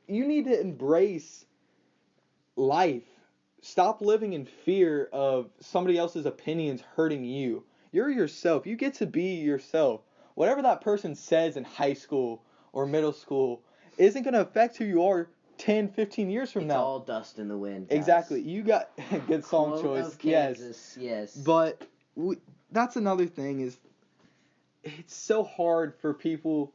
You need to embrace life. Stop living in fear of somebody else's opinions hurting you. You're yourself. You get to be yourself. Whatever that person says in high school or middle school isn't going to affect who you are 10, 15 years from now. It's all dust in the wind, guys. Exactly. You got good song Quote choice. Of Kansas, yes. But that's another thing, is it's so hard for people.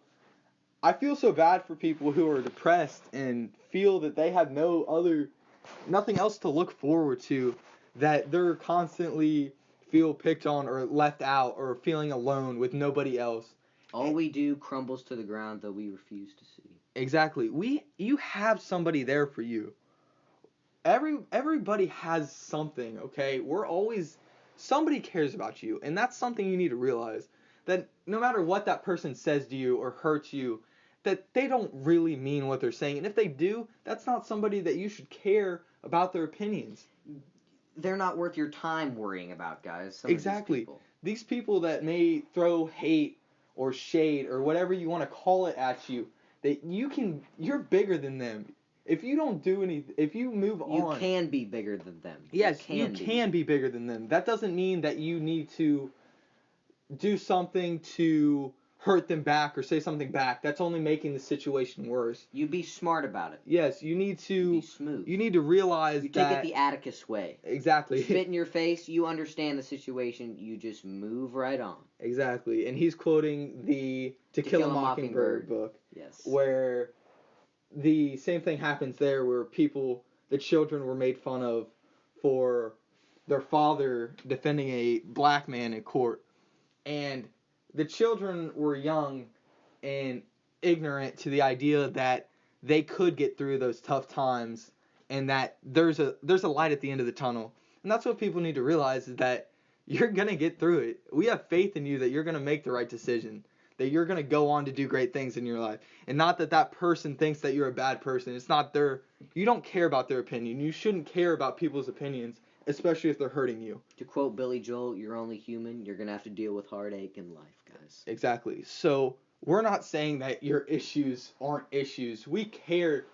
I feel so bad for people who are depressed and feel that they have nothing else to look forward to, that they're constantly feel picked on or left out or feeling alone with nobody else. All we do crumbles to the ground, though we refuse to see. Exactly. You have somebody there for you. Everybody has something, okay? We're always somebody cares about you, and that's something you need to realize, that no matter what that person says to you or hurts you, that they don't really mean what they're saying. And if they do, that's not somebody that you should care about their opinions. They're not worth your time worrying about, guys. Exactly. These people that may throw hate or shade or whatever you want to call it at you, that you're bigger than them. If you don't do anything, if you move on, you can be bigger than them. Yes, you can be bigger than them. That doesn't mean that you need to do something to hurt them back or say something back. That's only making the situation worse. You be smart about it. Yes, you need to be smooth. You need to realize you that take it the Atticus way. Exactly. You spit in your face, you understand the situation, you just move right on. Exactly. And he's quoting the To Kill a Mockingbird book. Yes. Where the same thing happens there, where the children were made fun of for their father defending a black man in court. And the children were young and ignorant to the idea that they could get through those tough times and that there's a light at the end of the tunnel. And that's what people need to realize, is that you're going to get through it. We have faith in you that you're going to make the right decision, that you're going to go on to do great things in your life. And not that that person thinks that you're a bad person. It's not you don't care about their opinion. You shouldn't care about people's opinions, especially if they're hurting you. To quote Billy Joel, you're only human. You're going to have to deal with heartache in life, guys. Exactly. So we're not saying that your issues aren't issues. We care.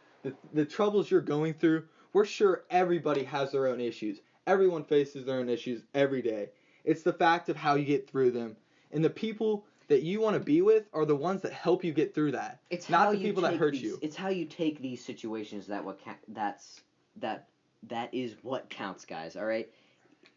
The troubles you're going through, we're sure everybody has their own issues. Everyone faces their own issues every day. It's the fact of how you get through them. And the people that you want to be with are the ones that help you get through that. It's not the people that hurt you. It's how you take these situations that is what counts, guys, all right?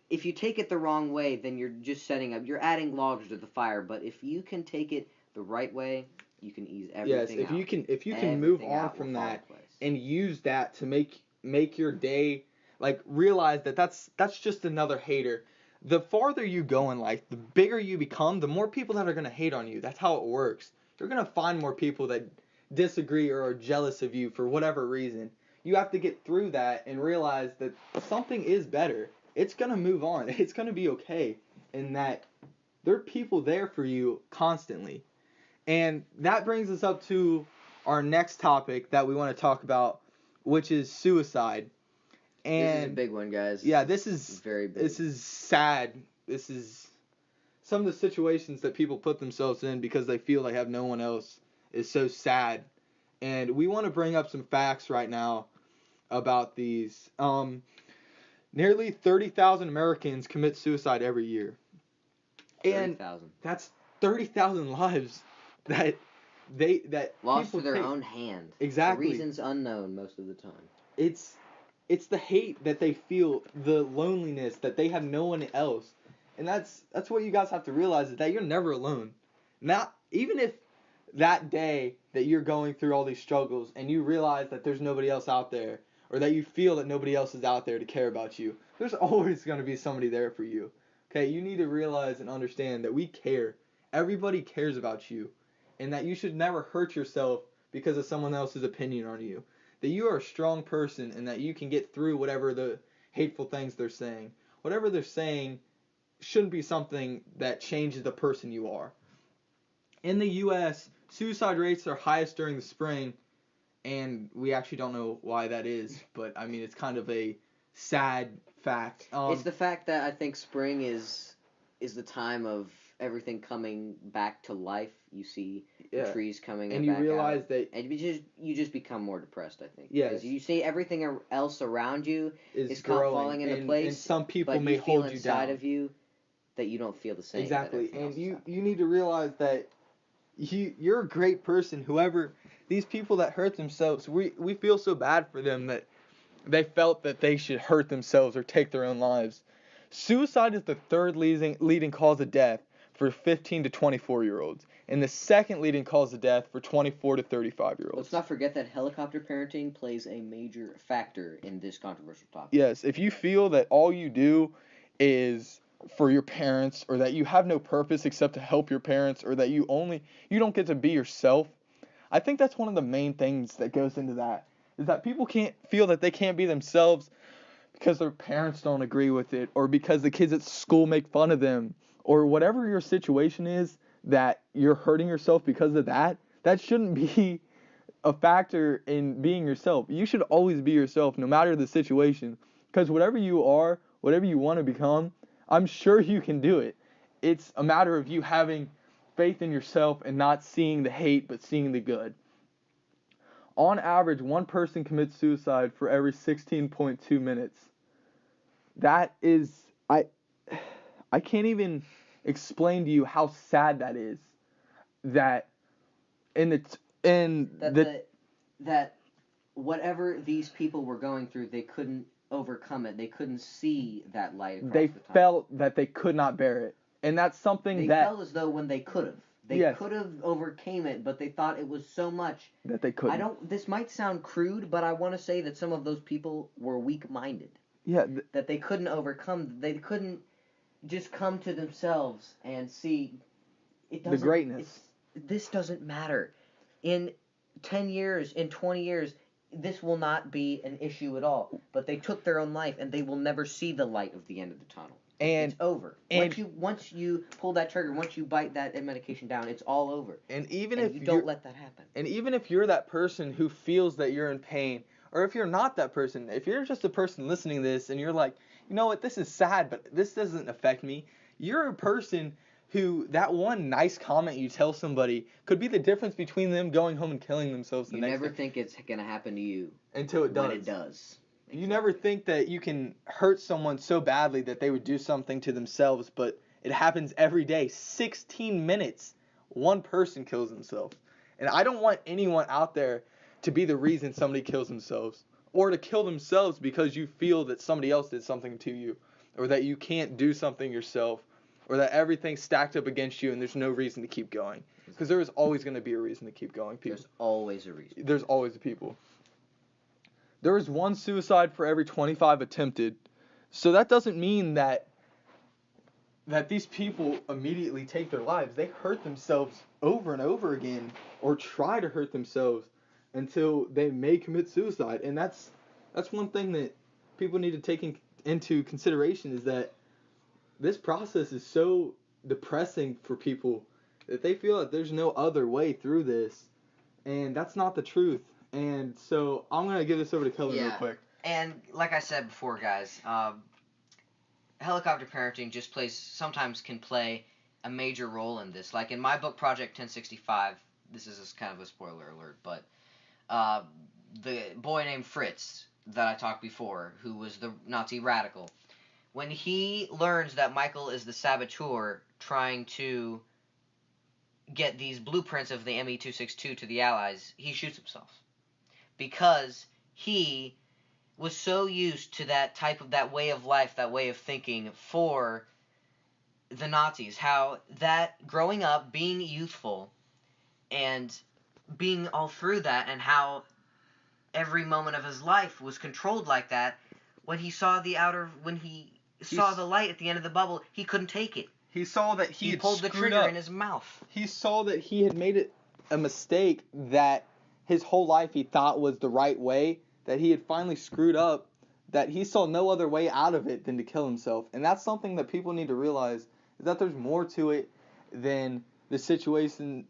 If you take it the wrong way, then you're just you're adding logs to the fire. But if you can take it the right way, you can ease everything out. Yes, if you can move on from that and use that to make your day, like, realize that that's just another hater. The farther you go in life, the bigger you become, the more people that are going to hate on you. That's how it works. You're going to find more people that disagree or are jealous of you for whatever reason. You have to get through that and realize that something is better. It's going to move on. It's going to be okay. And that there are people there for you constantly. And that brings us up to our next topic that we want to talk about, which is suicide. And this is a big one, guys. Yeah, this is very big. This is sad. This is some of the situations that people put themselves in because they feel they have no one else is so sad. And we want to bring up some facts right now about these. Nearly 30,000 Americans commit suicide every year. 30,000. That's 30,000 lives that lost to their own hand. Exactly. For reasons unknown most of the time. It's the hate that they feel, the loneliness that they have no one else. And that's what you guys have to realize, is that you're never alone. Not even if that day that you're going through all these struggles and you realize that there's nobody else out there, or that you feel that nobody else is out there to care about you, there's always going to be somebody there for you. Okay, you need to realize and understand that we care. Everybody cares about you, and that you should never hurt yourself because of someone else's opinion on you. That you are a strong person and that you can get through whatever the hateful things they're saying. Whatever they're saying shouldn't be something that changes the person you are. In the U.S., suicide rates are highest during the spring, and we actually don't know why that is, but I mean, it's kind of a sad fact. It's the fact that I think spring is the time of everything coming back to life. You see the trees coming and back you realize out, that and you just become more depressed, I think. Yes. Because you see everything else around you is growing, falling into place, and some people but may you feel hold you inside down. of you that you don't feel the same. Exactly, and you need to realize that you're a great person. Whoever these people that hurt themselves, we feel so bad for them that they felt that they should hurt themselves or take their own lives. Suicide is the third leading cause of death for 15 to 24-year-olds, and the second leading cause of death for 24 to 35-year-olds. Let's not forget that helicopter parenting plays a major factor in this controversial topic. Yes, if you feel that all you do is for your parents, or that you have no purpose except to help your parents, or that you don't get to be yourself, I think that's one of the main things that goes into that, is that people can't feel that they can't be themselves because their parents don't agree with it, or because the kids at school make fun of them, or whatever your situation is that you're hurting yourself because of that, that shouldn't be a factor in being yourself. You should always be yourself no matter the situation, because whatever you are, whatever you want to become, I'm sure you can do it. It's a matter of you having faith in yourself and not seeing the hate but seeing the good. On average, one person commits suicide for every 16.2 minutes. That is, I can't even explain to you how sad that is. That that whatever these people were going through, they couldn't overcome it. They couldn't see that light across the tunnel. They felt that they could not bear it, and that's something they felt as though when they could have. They could have overcame it, but they thought it was so much that they couldn't. This might sound crude, but I want to say that some of those people were weak-minded. Yeah. That they couldn't overcome. They couldn't just come to themselves and see the greatness. This doesn't matter. In 10 years, in 20 years, this will not be an issue at all. But they took their own life, and they will never see the light of the end of the tunnel. And it's over. Once you pull that trigger, once you bite that medication down, it's all over. And even if you don't let that happen. And even if you're that person who feels that you're in pain, or if you're not that person, if you're just a person listening to this and you're like, you know what, this is sad, but this doesn't affect me. You're a person who that one nice comment you tell somebody could be the difference between them going home and killing themselves the next day. You never think it's going to happen to you. Until it does. When it does. You never think that you can hurt someone so badly that they would do something to themselves, but it happens every day. 16 minutes, one person kills himself. And I don't want anyone out there to be the reason somebody kills themselves, or to kill themselves because you feel that somebody else did something to you, or that you can't do something yourself, or that everything's stacked up against you and there's no reason to keep going. Because there is always going to be a reason to keep going, people. There's always a reason. There's always people. There is one suicide for every 25 attempted. So that doesn't mean that these people immediately take their lives. They hurt themselves over and over again, or try to hurt themselves until they may commit suicide. And that's one thing that people need to take into consideration, is that this process is so depressing for people that they feel that there's no other way through this. And that's not the truth. And so I'm going to give this over to Kellen real quick. And like I said before, guys, helicopter parenting sometimes can play a major role in this. Like in my book, Project 1065, this is kind of a spoiler alert, but the boy named Fritz that I talked before, who was the Nazi radical, when he learns that Michael is the saboteur trying to get these blueprints of the ME-262 to the Allies, he shoots himself. Because he was so used to that way of life, that way of thinking for the Nazis. How that growing up, being youthful, and being all through that, and how every moment of his life was controlled like that. When he saw the light at the end of the bubble, he couldn't take it. He saw that he had pulled the trigger in his mouth. He saw that he had made it a mistake that his whole life he thought was the right way, that he had finally screwed up, that he saw no other way out of it than to kill himself. And that's something that people need to realize, is that there's more to it than the situations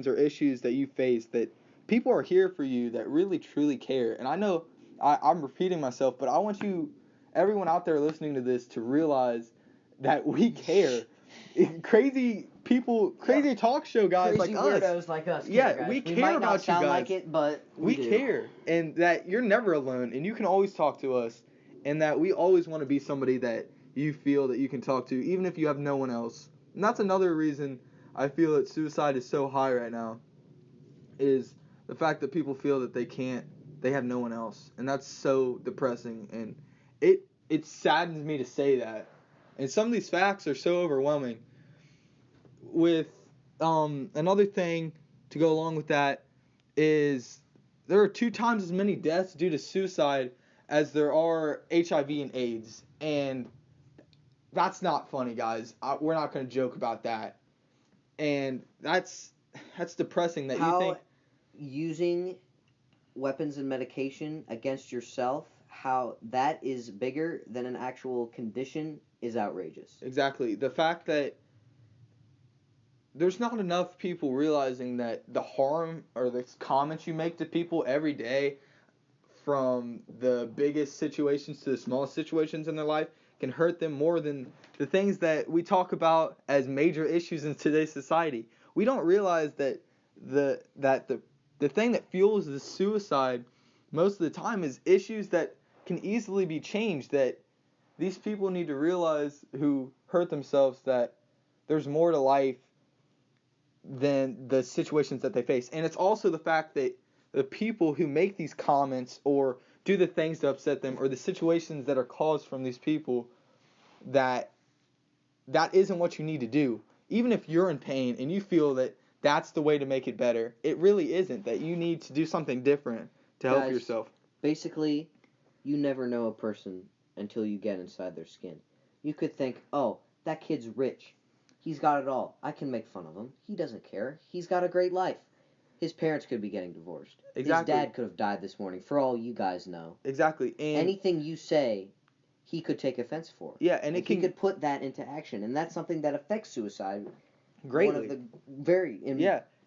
or issues that you face, that people are here for you that really truly care. And I know I'm repeating myself, but I want everyone out there listening to this, to realize that we care. Crazy people, crazy talk show guys crazy like weirdos like us. Yeah, we care might about not sound you guys. Like it, but we do. care, and that you're never alone, and you can always talk to us, and that we always want to be somebody that you feel that you can talk to, even if you have no one else. And that's another reason I feel that suicide is so high right now, is the fact that people feel that they have no one else, and that's so depressing, and it saddens me to say that. And some of these facts are so overwhelming. With another thing to go along with that is there are 2 times as many deaths due to suicide as there are HIV and AIDS. And that's not funny, guys. We're not going to joke about that. And that's depressing that you think using weapons and medication against yourself how that is bigger than an actual condition is outrageous. Exactly. The fact that there's not enough people realizing that the harm or the comments you make to people every day, from the biggest situations to the smallest situations in their life, can hurt them more than the things that we talk about as major issues in today's society. We don't realize that the thing that fuels the suicide most of the time is issues that can easily be changed, that these people need to realize, who hurt themselves, that there's more to life than the situations that they face. And it's also the fact that the people who make these comments or do the things to upset them, or the situations that are caused from these people, that isn't what you need to do. Even if you're in pain and you feel that that's the way to make it better, it really isn't. That you need to do something different to help yourself. Basically, you never know a person until you get inside their skin. You could think, oh, that kid's rich. He's got it all. I can make fun of him. He doesn't care. He's got a great life. His parents could be getting divorced. Exactly. His dad could have died this morning, for all you guys know. Exactly. And anything you say, he could take offense for. Yeah, and he could put that into action, and that's something that affects suicide greatly. One of the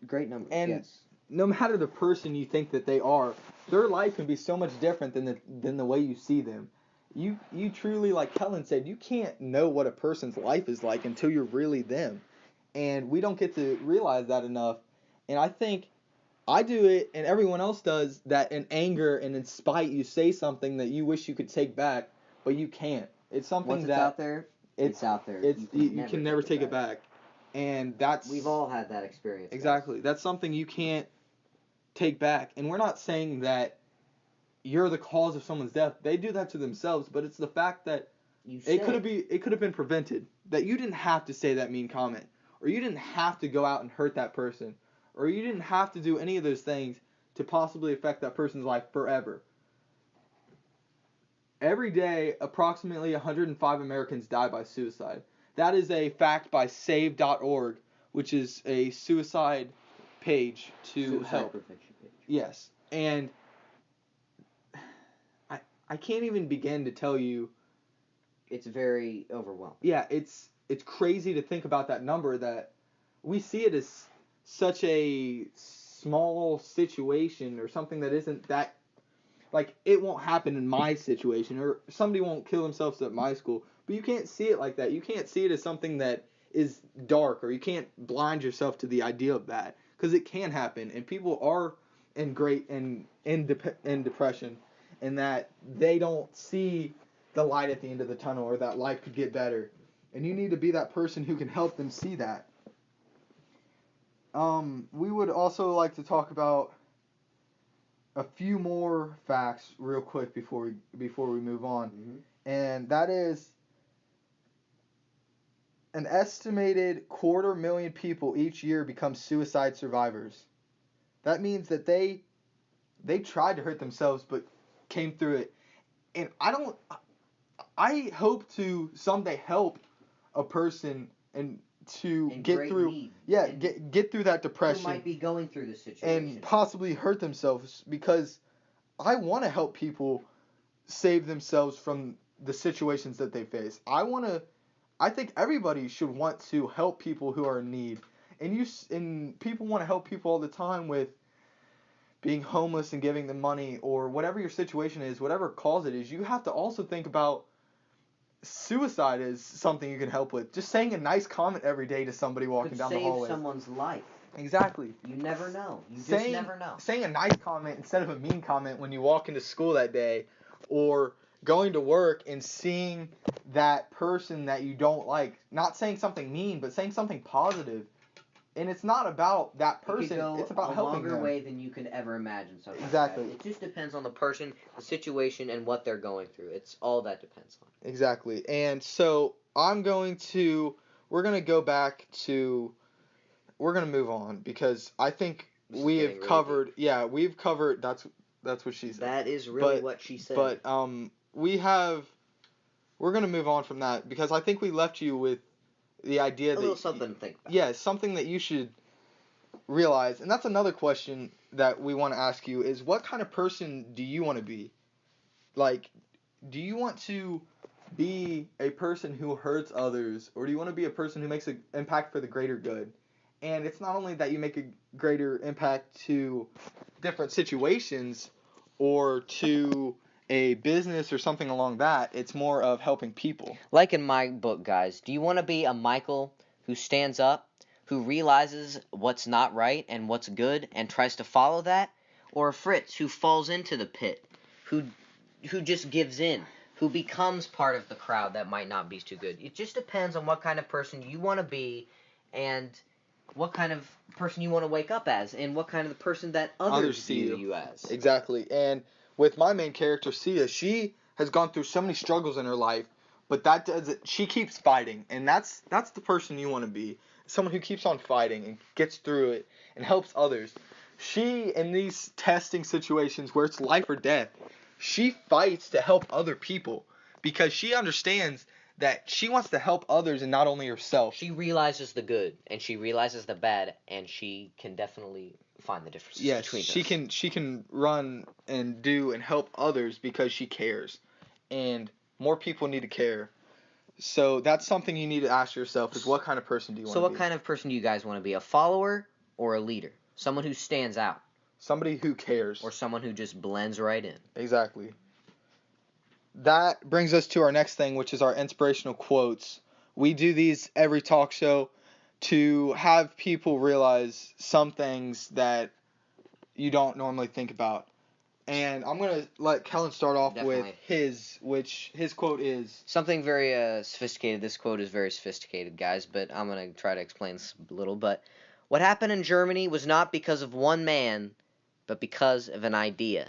great numbers. And yes. No matter the person you think that they are, their life can be so much different than the way you see them. You truly, like Kellen said, you can't know what a person's life is like until you're really them. And we don't get to realize that enough. And I think I do it, and everyone else does, that in anger and in spite you say something that you wish you could take back, but you can't. It's something Once it's out there, it's out there. You can never take it back. And we've all had that experience. Exactly. Guys. That's something you can't take back. And we're not saying that you're the cause of someone's death. They do that to themselves, but it's the fact that it could have been prevented. That you didn't have to say that mean comment, or you didn't have to go out and hurt that person, or you didn't have to do any of those things to possibly affect that person's life forever. Every day, approximately 105 Americans die by suicide. That is a fact by Save.org, which is a suicide page to help. Prevention page. Yes, and I can't even begin to tell you. It's very overwhelming. Yeah, it's crazy to think about that number, that we see it as such a small situation, or something that isn't that, like, it won't happen in my situation, or somebody won't kill themselves at my school. But you can't see it like that. You can't see it as something that is dark, or you can't blind yourself to the idea of that, because it can happen, and people are in depression, and that they don't see the light at the end of the tunnel, or that life could get better. And you need to be that person who can help them see that. We would also like to talk about a few more facts real quick before we move on. Mm-hmm. And that is an estimated 250,000 people each year become suicide survivors. That means that they tried to hurt themselves but came through it. And I hope to someday help a person and to get through get through that depression. Who might be going through this situation and possibly hurt themselves, because I want to help people save themselves from the situations that they face. I think everybody should want to help people who are in need. And people want to help people all the time with being homeless and giving them money, or whatever your situation is, whatever cause it is. You have to also think about suicide is something you can help with. Just saying a nice comment every day to somebody walking down the hallway. Could save someone's life. Exactly. You never know. You just never know. Saying a nice comment instead of a mean comment when you walk into school that day, or going to work and seeing that person that you don't like, not saying something mean, but saying something positive. And it's not about that person. It's about helping them. A longer way than you could ever imagine. Exactly. Like that. It just depends on the person, the situation, and what they're going through. It's all that depends on. Exactly. And so we're going to move on, because I think we have covered. Yeah, we've covered. That's what she said. That is really what she said. But we're gonna move on from that, because I think we left you with the idea that a little something to think about. Yeah, something that you should realize. And that's another question that we want to ask you, is what kind of person do you want to be? like, do you want to be a person who hurts others, or do you want to be a person who makes an impact for the greater good? And it's not only that you make a greater impact to different situations or to a business or something along that, it's more of helping people. Like in my book, guys, do you want to be a Michael who stands up, who realizes what's not right and what's good and tries to follow that? Or a Fritz who falls into the pit, who just gives in, who becomes part of the crowd that might not be too good? It just depends on what kind of person you want to be and what kind of person you want to wake up as and what kind of person that others view you as. Exactly. And with my main character, Sia, she has gone through so many struggles in her life, but she keeps fighting, and that's the person you want to be. Someone who keeps on fighting and gets through it and helps others. She, in these testing situations where it's life or death, she fights to help other people because she understands that she wants to help others and not only herself. She realizes the good and she realizes the bad, and she can definitely find the differences between them. She can run and do and help others because she cares, and more people need to care. So that's something you need to ask yourself: is what kind of person do you want to be? So what kind of person do you guys want to be? A follower or a leader? Someone who stands out, Somebody who cares. or someone who just blends right in? Exactly. That brings us to our next thing, which is our inspirational quotes. We do these every talk show to have people realize some things that you don't normally think about. And I'm going to let Kellen start off with his quote is... Something very sophisticated. This quote is very sophisticated, guys, but I'm going to try to explain this a little. But what happened in Germany was not because of one man, but because of an idea.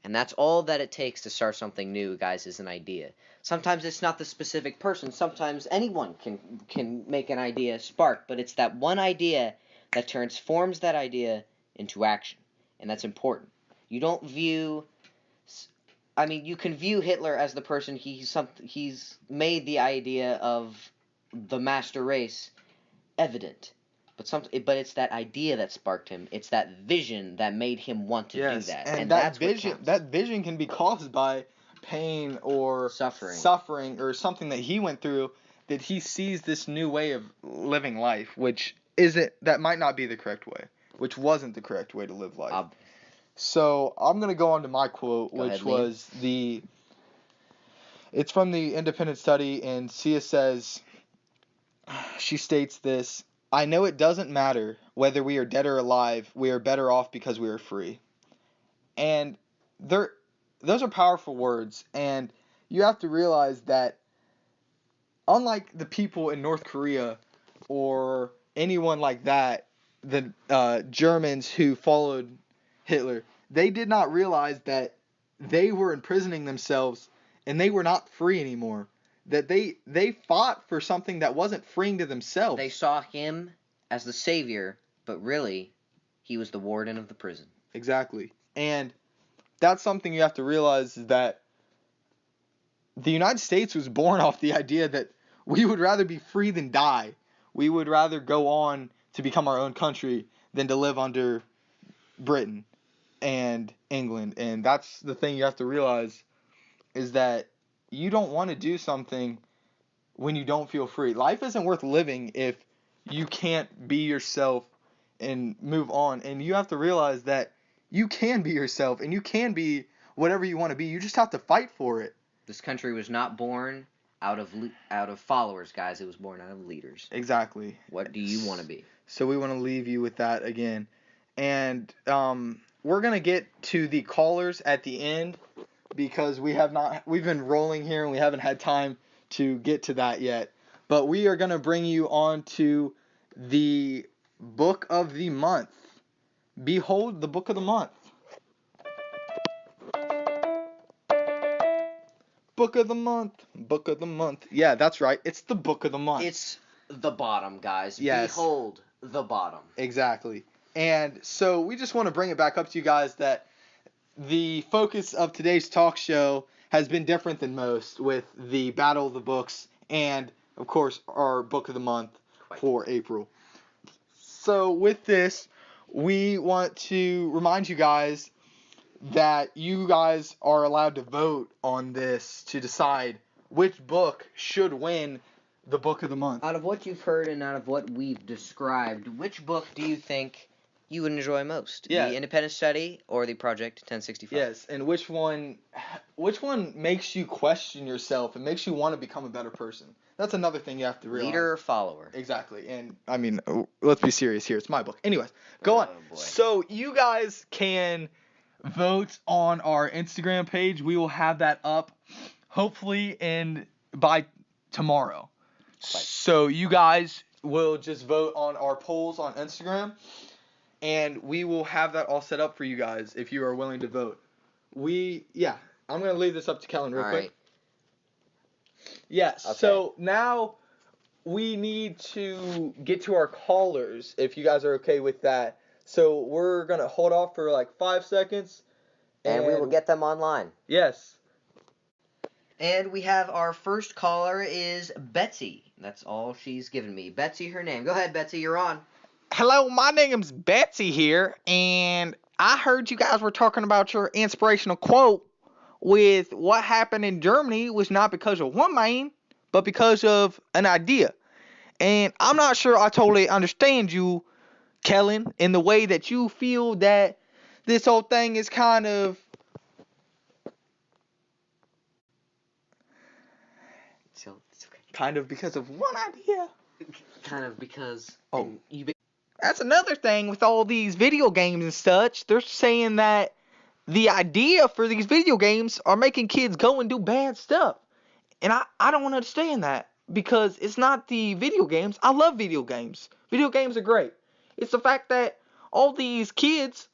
And that's all that it takes to start something new, guys, is an idea. Sometimes it's not the specific person. Sometimes anyone can make an idea spark, but it's that one idea that transforms that idea into action. And that's important. You don't view... I mean, you can view Hitler as the person he's made the idea of the master race evident. But it's that idea that sparked him. It's that vision that made him want to do that. And that's that vision can be caused by pain or suffering or something that he went through, that he sees this new way of living life, that might not be the correct way, which wasn't the correct way to live life. So I'm going to go on to my quote, it's from the independent study, and Sia says, she states this: "I know it doesn't matter whether we are dead or alive, we are better off because we are free." And those are powerful words, and you have to realize that unlike the people in North Korea or anyone like that, the Germans who followed Hitler, they did not realize that they were imprisoning themselves and they were not free anymore. That they fought for something that wasn't freeing to themselves. They saw him as the savior, but really, he was the warden of the prison. Exactly. And that's something you have to realize, is that the United States was born off the idea that we would rather be free than die. We would rather go on to become our own country than to live under Britain and England. And that's the thing you have to realize, is that you don't want to do something when you don't feel free. Life isn't worth living if you can't be yourself and move on. And you have to realize that you can be yourself and you can be whatever you want to be. You just have to fight for it. This country was not born out of followers, guys. It was born out of leaders. Exactly. What do you want to be? So we want to leave you with that again. And we're going to get to the callers at the end, because we've been rolling here and we haven't had time to get to that yet. But we are going to bring you on to the book of the month. Behold the book of the month. Book of the month. Book of the month. Yeah, that's right. It's the book of the month. It's the bottom, guys. Yes. Behold the bottom. Exactly. And so we just want to bring it back up to you guys that the focus of today's talk show has been different than most, with the Battle of the Books and, of course, our book of the month for April. So with this, we want to remind you guys that you guys are allowed to vote on this to decide which book should win the book of the month. Out of what you've heard and out of what we've described, which book do you think you would enjoy most? Yeah. The Independent Study or the Project 1065? Yes, and which one makes you question yourself and makes you want to become a better person? That's another thing you have to realize. Leader or follower? Exactly. And I mean, let's be serious here. It's my book. Anyways, go on. Boy. So you guys can vote on our Instagram page. We will have that up hopefully by tomorrow. So you guys will just vote on our polls on Instagram, and we will have that all set up for you guys if you are willing to vote. I'm going to leave this up to Kellen real quick. Right. Yes. Okay. So now we need to get to our callers, if you guys are okay with that. So we're going to hold off for like 5 seconds. And we will get them online. Yes. And we have our first caller is Betsy. That's all she's given me. Betsy, her name. Go ahead, Betsy. You're on. Hello, my name's Betsy here, and I heard you guys were talking about your inspirational quote with what happened in Germany was not because of one man, but because of an idea. And I'm not sure I totally understand you, Kellen, in the way that you feel that this whole thing is kind of... So, it's okay. Kind of because of one idea. Kind of because... Oh. That's another thing with all these video games and such. They're saying that the idea for these video games are making kids go and do bad stuff. And I don't understand that, because it's not the video games. I love video games. Video games are great. It's the fact that all these kids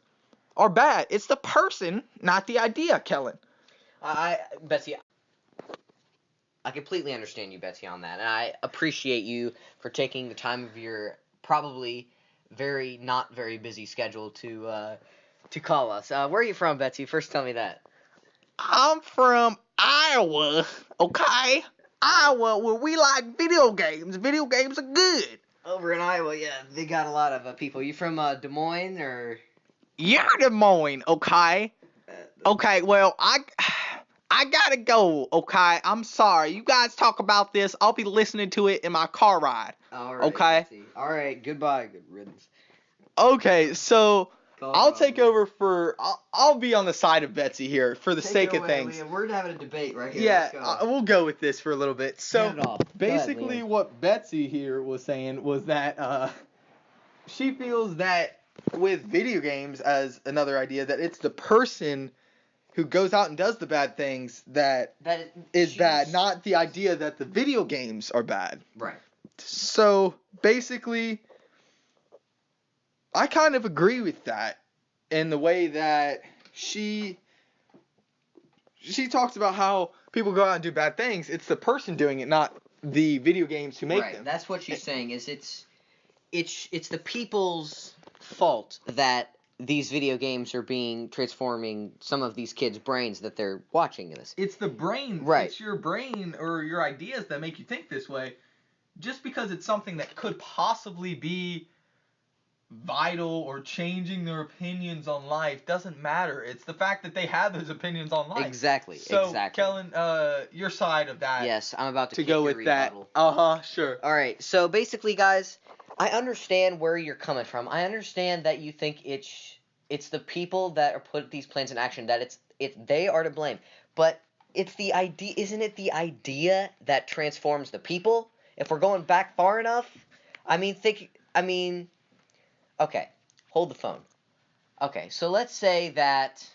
are bad. It's the person, not the idea, Kellen. Betsy, I completely understand you, Betsy, on that. And I appreciate you for taking the time of your probably not very busy schedule to call us. Where are you from, Betsy? First tell me that. I'm from Iowa, okay? Iowa, where we like video games. Video games are good. Over in Iowa, yeah, they got a lot of people. You from Des Moines, or? You're Des Moines, okay? Okay, well, I gotta go, okay? I'm sorry. You guys talk about this. I'll be listening to it in my car ride. All right, okay? Betsy. All right, goodbye. Good riddance. Okay, so I'll take over for... I'll be on the side of Betsy here for the sake of things. Liam. We're having a debate right here. Yeah, Let's go. we'll go with this for a little bit. So, Get it off. basically Go ahead, Liam. what Betsy here was saying was that she feels that with video games, as another idea, that it's the person who goes out and does the bad things that is bad, not the idea that the video games are bad. Right. So, basically, I kind of agree with that in the way that she talks about how people go out and do bad things. It's the person doing it, not the video games who make them. Right. That's what she's saying. Is it's the people's fault that these video games are transforming some of these kids' brains that they're watching this. It's the brain. Right. It's your brain or your ideas that make you think this way. Just because it's something that could possibly be vital or changing their opinions on life doesn't matter. It's the fact that they have those opinions on life. Exactly. So, exactly. Kellen, your side of that. Yes, I'm about to go with that. Sure. All right. So basically, guys, I understand where you're coming from. I understand that you think it's the people that are put these plans in action, that they are to blame. But it's the idea, isn't it the idea that transforms the people? If we're going back far enough, okay, hold the phone. Okay, so let's say that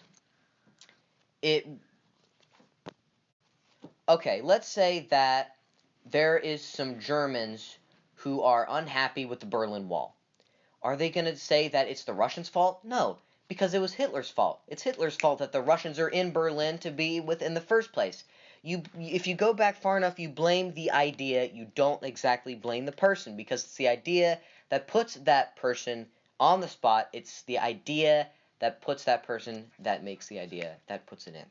let's say that there is some Germans who are unhappy with the Berlin Wall. Are they going to say that it's the Russians' fault? No, because it was Hitler's fault. It's Hitler's fault that the Russians are in Berlin to be with in the first place. If you go back far enough, you blame the idea. You don't exactly blame the person, because it's the idea that puts that person on the spot. It's the idea that puts that person that makes the idea that puts it in.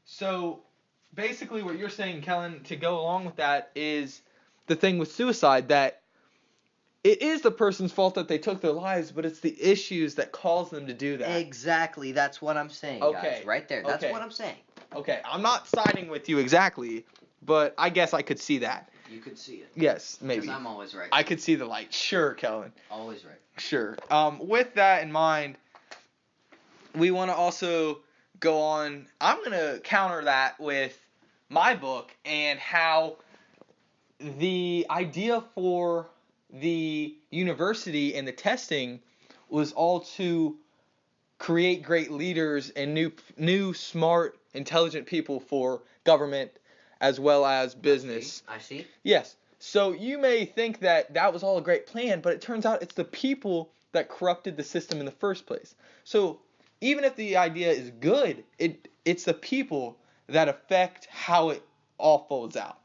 So basically what you're saying, Kellen, to go along with that is the thing with suicide, that it is the person's fault that they took their lives, but it's the issues that cause them to do that. Exactly. That's what I'm saying, guys. Right there. That's what I'm saying. Okay, I'm not siding with you exactly, but I guess I could see that. You could see it. Yes, maybe. Because I'm always right. I could see the light. Sure, Kellen. Always right. Sure. With that in mind, we want to also go on. I'm going to counter that with my book and how the idea for the university and the testing was all to create great leaders and new smart, intelligent people for government as well as business. I see. Yes. So you may think that that was all a great plan, but it turns out it's the people that corrupted the system in the first place. So even if the idea is good, it's the people that affect how it all folds out.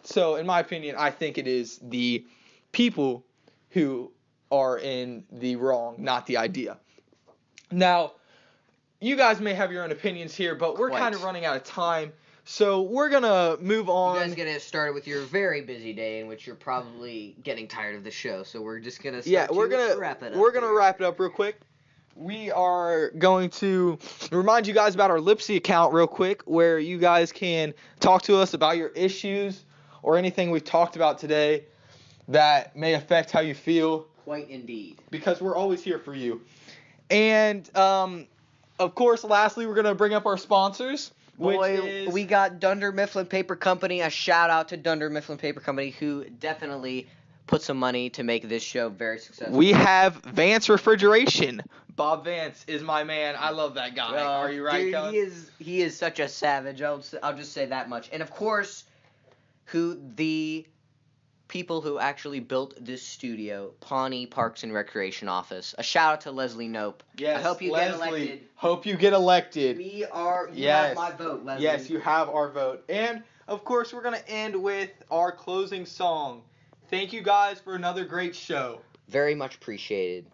So in my opinion, I think it is the people who are in the wrong, not the idea. Now, you guys may have your own opinions here, but we're kind of running out of time. So we're going to move on. You guys get it started with your very busy day in which you're probably getting tired of the show. So we're just going to wrap it up. We're going to wrap it up real quick. We are going to remind you guys about our Lipsy account real quick, where you guys can talk to us about your issues or anything we've talked about today that may affect how you feel. Quite indeed. Because we're always here for you. And, of course, lastly, we're going to bring up our sponsors. We got Dunder Mifflin Paper Company. A shout out to Dunder Mifflin Paper Company, who definitely put some money to make this show very successful. We have Vance Refrigeration. Bob Vance is my man. I love that guy. Are you right, dude, Kellen? He is such a savage. I'll just say that much. And of course, the people who actually built this studio, Pawnee Parks and Recreation Office. A shout out to Leslie Nope. Yes, I hope you get elected. Hope you get elected. You have my vote, Leslie. Yes, you have our vote. And, of course, we're going to end with our closing song. Thank you guys for another great show. Very much appreciated.